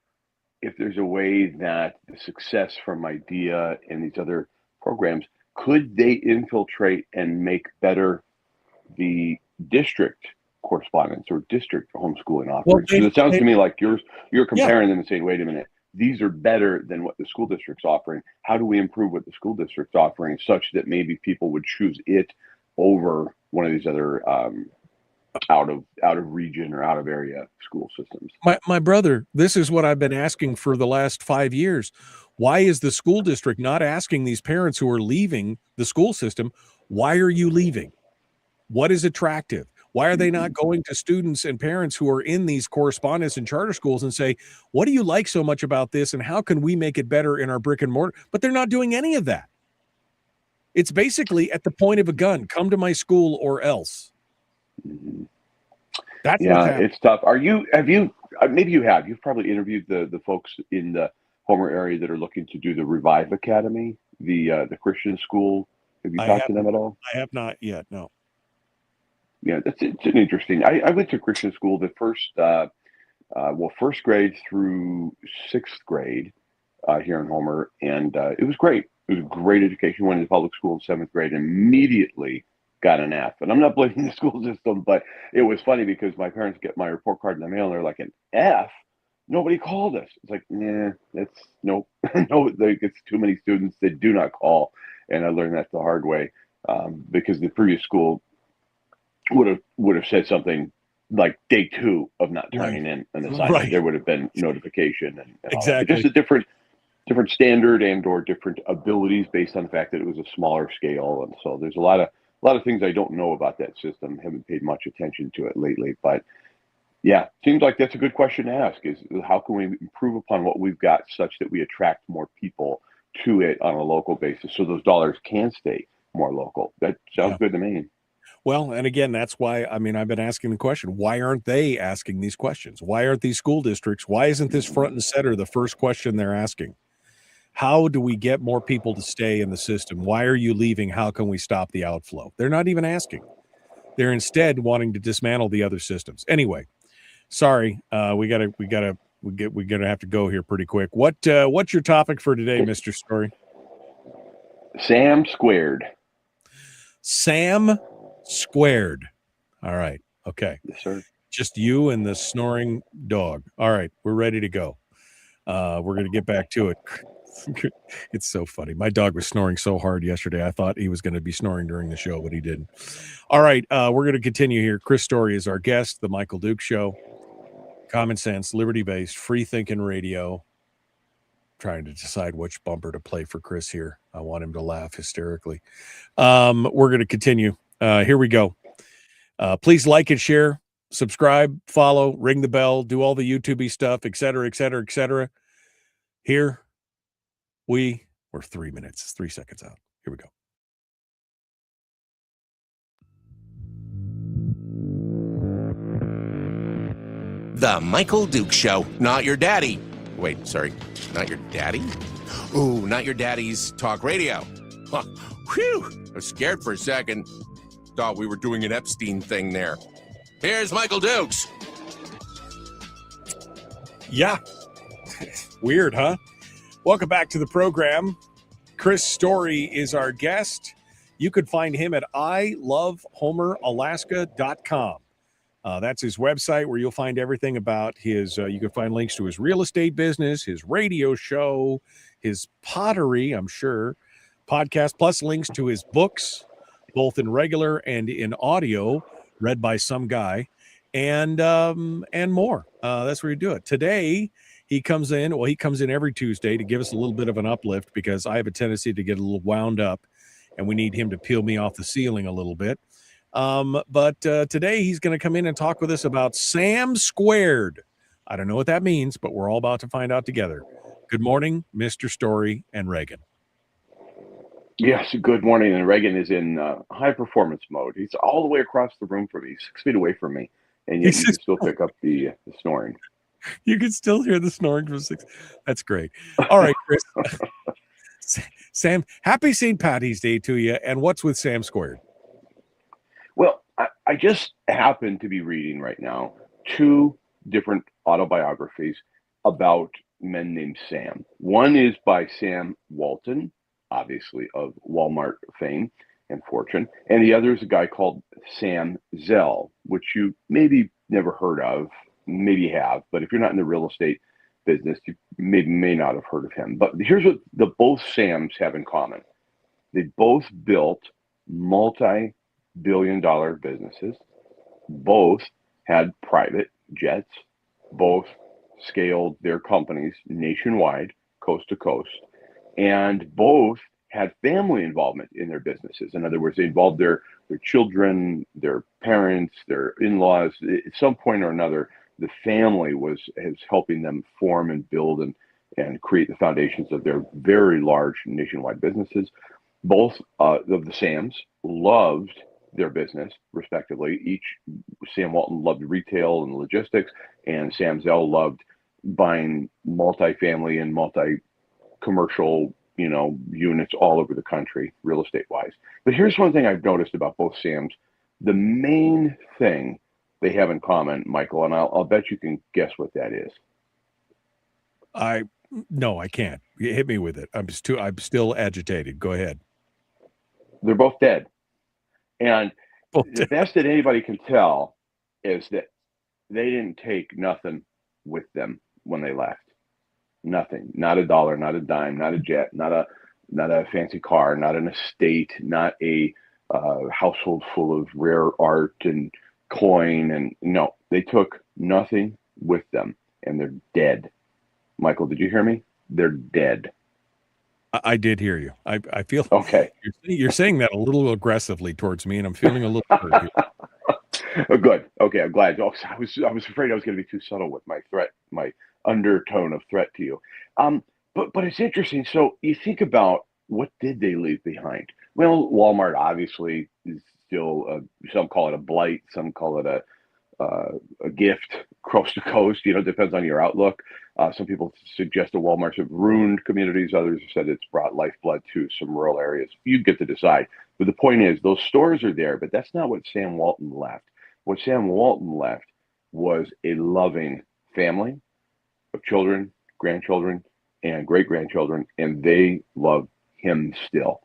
if there's a way that the success from IDEA and these other programs, could they infiltrate and make better the district correspondence or district homeschooling offerings? Because it sounds to me like you're comparing them and saying, wait a minute, these are better than what the school district's offering. How do we improve what the school district's offering such that maybe people would choose it over one of these other out of region or out of area school systems? My brother, this is what I've been asking for the last 5 years. Why is the school district not asking these parents who are leaving the school system, why are you leaving? What is attractive? Why are they not going to students and parents who are in these correspondence and charter schools and say, what do you like so much about this and how can we make it better in our brick and mortar? But they're not doing any of that. It's basically at the point of a gun, come to my school or else. That's it's tough. You've probably interviewed the folks in the Homer area that are looking to do the Revive Academy, the Christian school. Have you talked to them at all? I have not yet, no. Yeah, it's an interesting. I went to Christian school the first grade through sixth grade here in Homer, and it was great. It was a great education. Went into public school in seventh grade, and immediately got an F. And I'm not blaming the school system, but it was funny because my parents get my report card in the mail, and they're like, an F? Nobody called us. It's like, that's no, it's too many students that do not call, and I learned that the hard way because the previous school would have said something like day 2 of not turning in an assignment. Right. There would have been notification and exactly. Just a different standard and or different abilities based on the fact that it was a smaller scale. And so there's a lot of things I don't know about that system. Haven't paid much attention to it lately, but yeah, seems like that's a good question to ask is how can we improve upon what we've got such that we attract more people to it on a local basis so those dollars can stay more local. That sounds good to me. Well, and again, that's why, I've been asking the question, why aren't they asking these questions? Why aren't these school districts? Why isn't this front and center the first question they're asking? How do we get more people to stay in the system? Why are you leaving? How can we stop the outflow? They're not even asking. They're instead wanting to dismantle the other systems. Anyway, sorry, we gotta have to go here pretty quick. What's your topic for today, Mr. Story? Sam squared. Sam squared. All right. Okay. Yes, sir. Just you and the snoring dog. All right. We're ready to go. We're going to get back to it. It's so funny. My dog was snoring so hard yesterday. I thought he was going to be snoring during the show, but he didn't. All right. We're going to continue here. Chris Story is our guest, The Michael Duke Show. Common sense, liberty-based, free-thinking radio. Trying to decide which bumper to play for Chris here. I want him to laugh hysterically. We're going to continue. Here we go. Please like and share, subscribe, follow, ring the bell, do all the YouTube-y stuff, et cetera, et cetera, et cetera. Here we're 3 minutes, 3 seconds out. Here we go. The Michael Duke Show. Not your daddy. Wait, sorry. Not your daddy? Ooh, not your daddy's talk radio. Huh. Whew. I was scared for a second. Thought we were doing an Epstein thing there. Here's Michael Dukes. Yeah. Weird, huh? Welcome back to the program. Chris Story is our guest. You could find him at ilovehomeralaska.com. That's his website where you'll find everything about his, you can find links to his real estate business, his radio show, his pottery, I'm sure, podcast, plus links to his books, both in regular and in audio, read by some guy, and more. That's where you do it. Today, he comes in every Tuesday to give us a little bit of an uplift because I have a tendency to get a little wound up, and we need him to peel me off the ceiling a little bit. But today he's going to come in and talk with us about Sam squared. I don't know what that means, but we're all about to find out together. Good morning, Mr. Story and Reagan. Yes, good morning. And Reagan is in high performance mode. He's all the way across the room from me, 6 feet away from me, and yet you can still pick up the snoring. You can still hear the snoring from 6. That's great. All right, Chris. Sam, happy St. Patty's Day to you. And what's with Sam squared? Well, I just happen to be reading right now 2 different autobiographies about men named Sam. One is by Sam Walton, obviously of Walmart fame and fortune, and the other is a guy called Sam Zell, which you maybe never heard of, maybe have, but if you're not in the real estate business. You may not have heard of him, but here's what the both Sams have in common. They both built multi-billion-dollar businesses. Both had private jets. Both scaled their companies nationwide, coast to coast, and both had family involvement in their businesses. In other words, they involved their children, their parents, their in-laws. At some point or another, the family is helping them form and build and create the foundations of their very large nationwide businesses. Both of the Sams loved their business, respectively. Sam Walton loved retail and logistics, and Sam Zell loved buying multifamily and multi-commercial, units all over the country, real estate wise. But here's one thing I've noticed about both Sams. The main thing they have in common, Michael, and I'll bet you can guess what that is. No, I can't. Hit me with it. I'm still agitated. Go ahead. They're both dead. And the best that anybody can tell is that they didn't take nothing with them when they left. Nothing. Not a dollar, not a dime, not a jet, not a fancy car, not an estate, not a household full of rare art and coin. And no, they took nothing with them, and they're dead. Michael, did you hear me? They're dead. I did hear you. I feel okay. You're saying that a little aggressively towards me, and I'm feeling a little hurt here. Oh, good. Okay, I'm glad. Oh, I was afraid I was going to be too subtle with my undertone of threat to you. But it's interesting. So you think about, what did they leave behind? Well, Walmart obviously is still some call it a blight, some call it a gift, coast to coast. Depends on your outlook. Some people suggest that Walmarts have ruined communities. Others have said it's brought lifeblood to some rural areas. You get to decide. But the point is, those stores are there, but that's not what Sam Walton left. What Sam Walton left was a loving family of children, grandchildren, and great-grandchildren, and they love him still.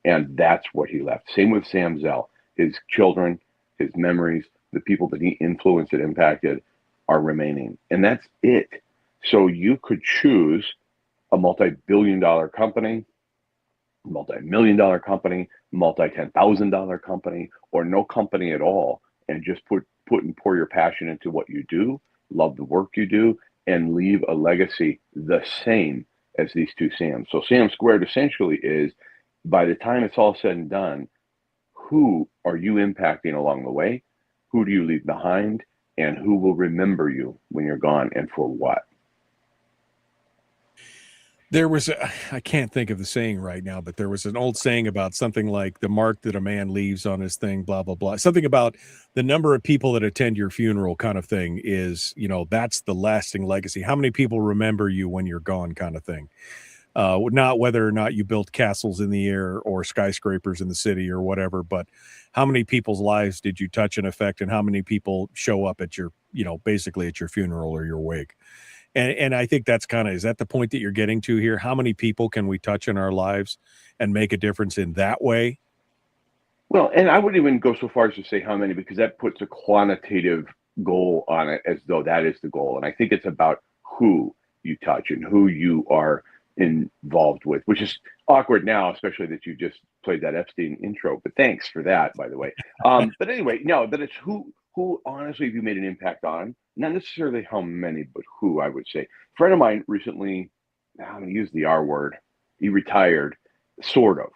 And that's what he left. Same with Sam Zell. His children, his memories, the people that he influenced and impacted are remaining. And that's it. So you could choose a multi-billion-dollar company, multi-million-dollar company, multi-$10,000 company, or no company at all, and just put and pour your passion into what you do, love the work you do, and leave a legacy the same as these two Sams. So Sam Squared essentially is, by the time it's all said and done, who are you impacting along the way? Who do you leave behind? And who will remember you when you're gone, and for what? There was I can't think of the saying right now, but there was an old saying about something like the mark that a man leaves on his thing, blah, blah, blah. Something about the number of people that attend your funeral kind of thing is, that's the lasting legacy. How many people remember you when you're gone kind of thing? Not whether or not you built castles in the air or skyscrapers in the city or whatever, but how many people's lives did you touch and affect, and how many people show up at your, basically at your funeral or your wake? And I think that's is that the point that you're getting to here? How many people can we touch in our lives and make a difference in that way? Well, and I wouldn't even go so far as to say how many, because that puts a quantitative goal on it as though that is the goal. And I think it's about who you touch and who you are involved with, which is awkward now, especially that you just played that Epstein intro. But thanks for that, by the way. But anyway, no, but it's who honestly have you made an impact on? Not necessarily how many, but who, I would say. A friend of mine recently, I'm going to use the R word, he retired, sort of.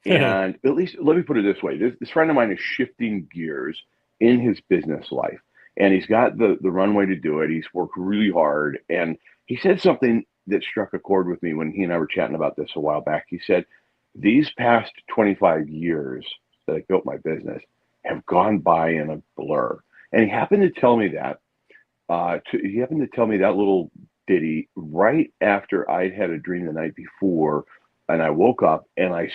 And at least, let me put it this way. This friend of mine is shifting gears in his business life. And he's got the runway to do it. He's worked really hard. And he said something that struck a chord with me when he and I were chatting about this a while back. He said, these past 25 years that I built my business have gone by in a blur. And he happened to tell me that. He happened to tell me that little ditty right after I'd had a dream the night before, and I woke up and I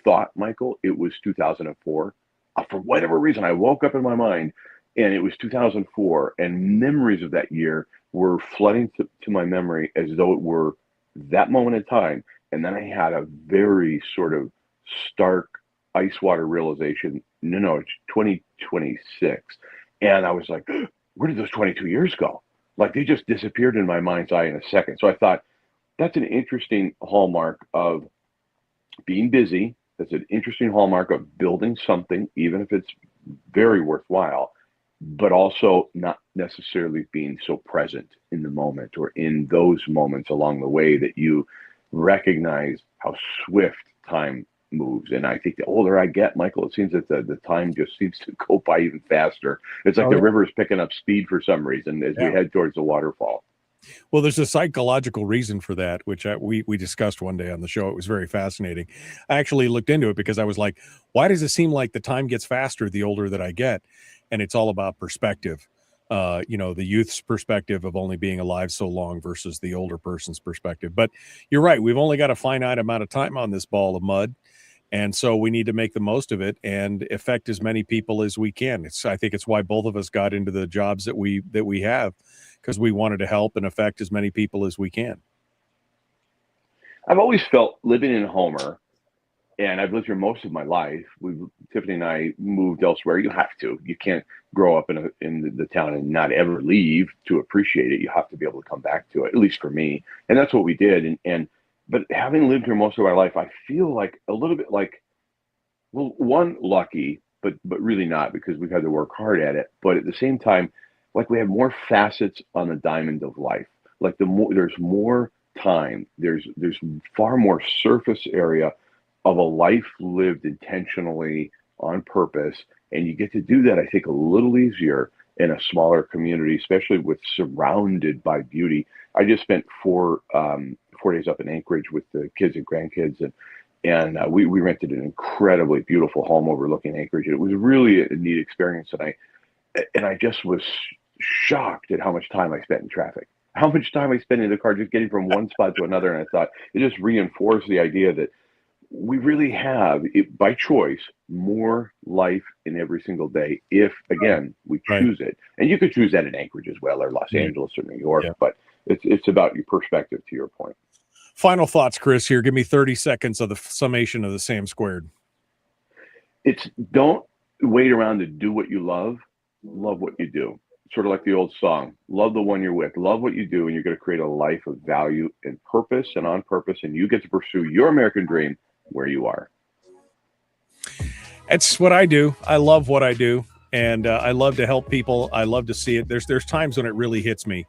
thought, Michael, it was 2004. For whatever reason, I woke up in my mind and it was 2004, and memories of that year were flooding to my memory as though it were that moment in time. And then I had a very sort of stark ice water realization. No, it's 2026. And I was like, where did those 22 years go? Like they just disappeared in my mind's eye in a second. So I thought that's an interesting hallmark of being busy. That's an interesting hallmark of building something, even if it's very worthwhile, but also not necessarily being so present in the moment or in those moments along the way that you recognize how swift time moves. And I think the older I get, Michael, it seems that the time just seems to go by even faster. It's like the river is picking up speed for some reason as we head towards the waterfall. Well, there's a psychological reason for that, which we discussed one day on the show. It was very fascinating. I actually looked into it because I was like, why does it seem like the time gets faster the older that I get? And it's all about perspective. The youth's perspective of only being alive so long versus the older person's perspective. But you're right. We've only got a finite amount of time on this ball of mud. And so we need to make the most of it and affect as many people as we can. I think it's why both of us got into the jobs that we have, because we wanted to help and affect as many people as we can. I've always felt living in Homer, and I've lived here most of my life. Tiffany and I moved elsewhere. You have to. You can't grow up in the town and not ever leave to appreciate it. You have to be able to come back to it, at least for me. And that's what we did. But having lived here most of our life, I feel like a little bit like, well, one, lucky, but really not, because we've had to work hard at it. But at the same time, like we have more facets on the diamond of life. Like there's more time. There's far more surface area of a life lived intentionally on purpose. And you get to do that, I think, a little easier in a smaller community, especially with surrounded by beauty. I just spent 4 days up in Anchorage with the kids and grandkids, and we rented an incredibly beautiful home overlooking Anchorage. It was really a neat experience, and I just was shocked at how much time I spent in traffic, how much time I spent in the car just getting from one spot to another. And I thought it just reinforced the idea that we really have, by choice, more life in every single day if, again, we choose it. And you could choose that in Anchorage as well, or Los Angeles or New York, but it's about your perspective, to your point. Final thoughts, Chris, here. Give me 30 seconds of the summation of the Sam Squared. It's don't wait around to do what you love what you do. Sort of like the old song, love the one you're with, love what you do, and you're going to create a life of value and purpose and on purpose, and you get to pursue your American dream where you are. That's what I do. I love what I do, and I love to help people. I love to see it. There's times when it really hits me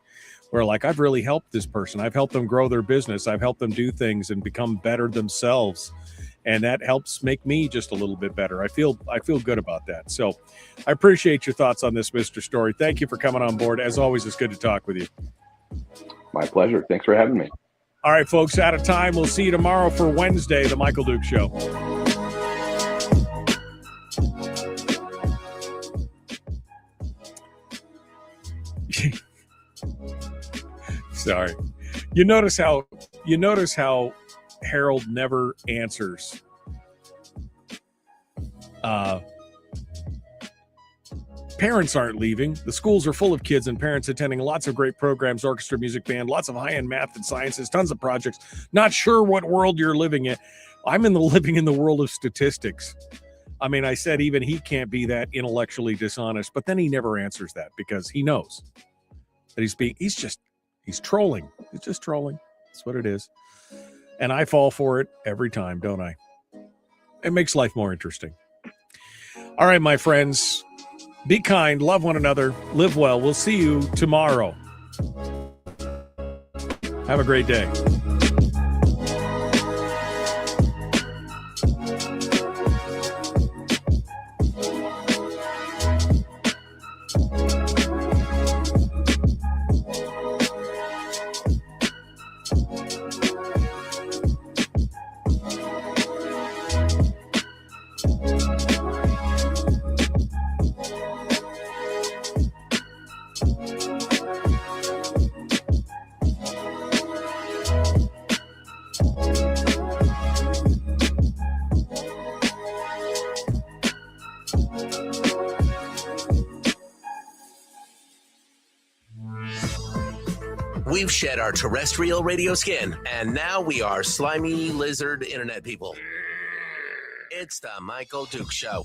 where, like, I've really helped this person. I've helped them grow their business. I've helped them do things and become better themselves. And that helps make me just a little bit better. I feel good about that. So I appreciate your thoughts on this, Mr. Story. Thank you for coming on board. As always, it's good to talk with you. My pleasure. Thanks for having me. All right, folks, out of time. We'll see you tomorrow for Wednesday, The Michael Duke Show. Sorry. You notice how Harold never answers. Parents aren't leaving. The schools are full of kids and parents attending lots of great programs, orchestra, music band, lots of high-end math and sciences, tons of projects. Not sure what world you're living in. I'm living in the world of statistics. I mean, I said even he can't be that intellectually dishonest, but then he never answers that because he knows that he's trolling. He's just trolling. That's what it is. And I fall for it every time, don't I? It makes life more interesting. All right, my friends, be kind, love one another, live well. We'll see you tomorrow. Have a great day. We've shed our terrestrial radio skin, and now we are slimy lizard internet people. It's the Michael Duke Show.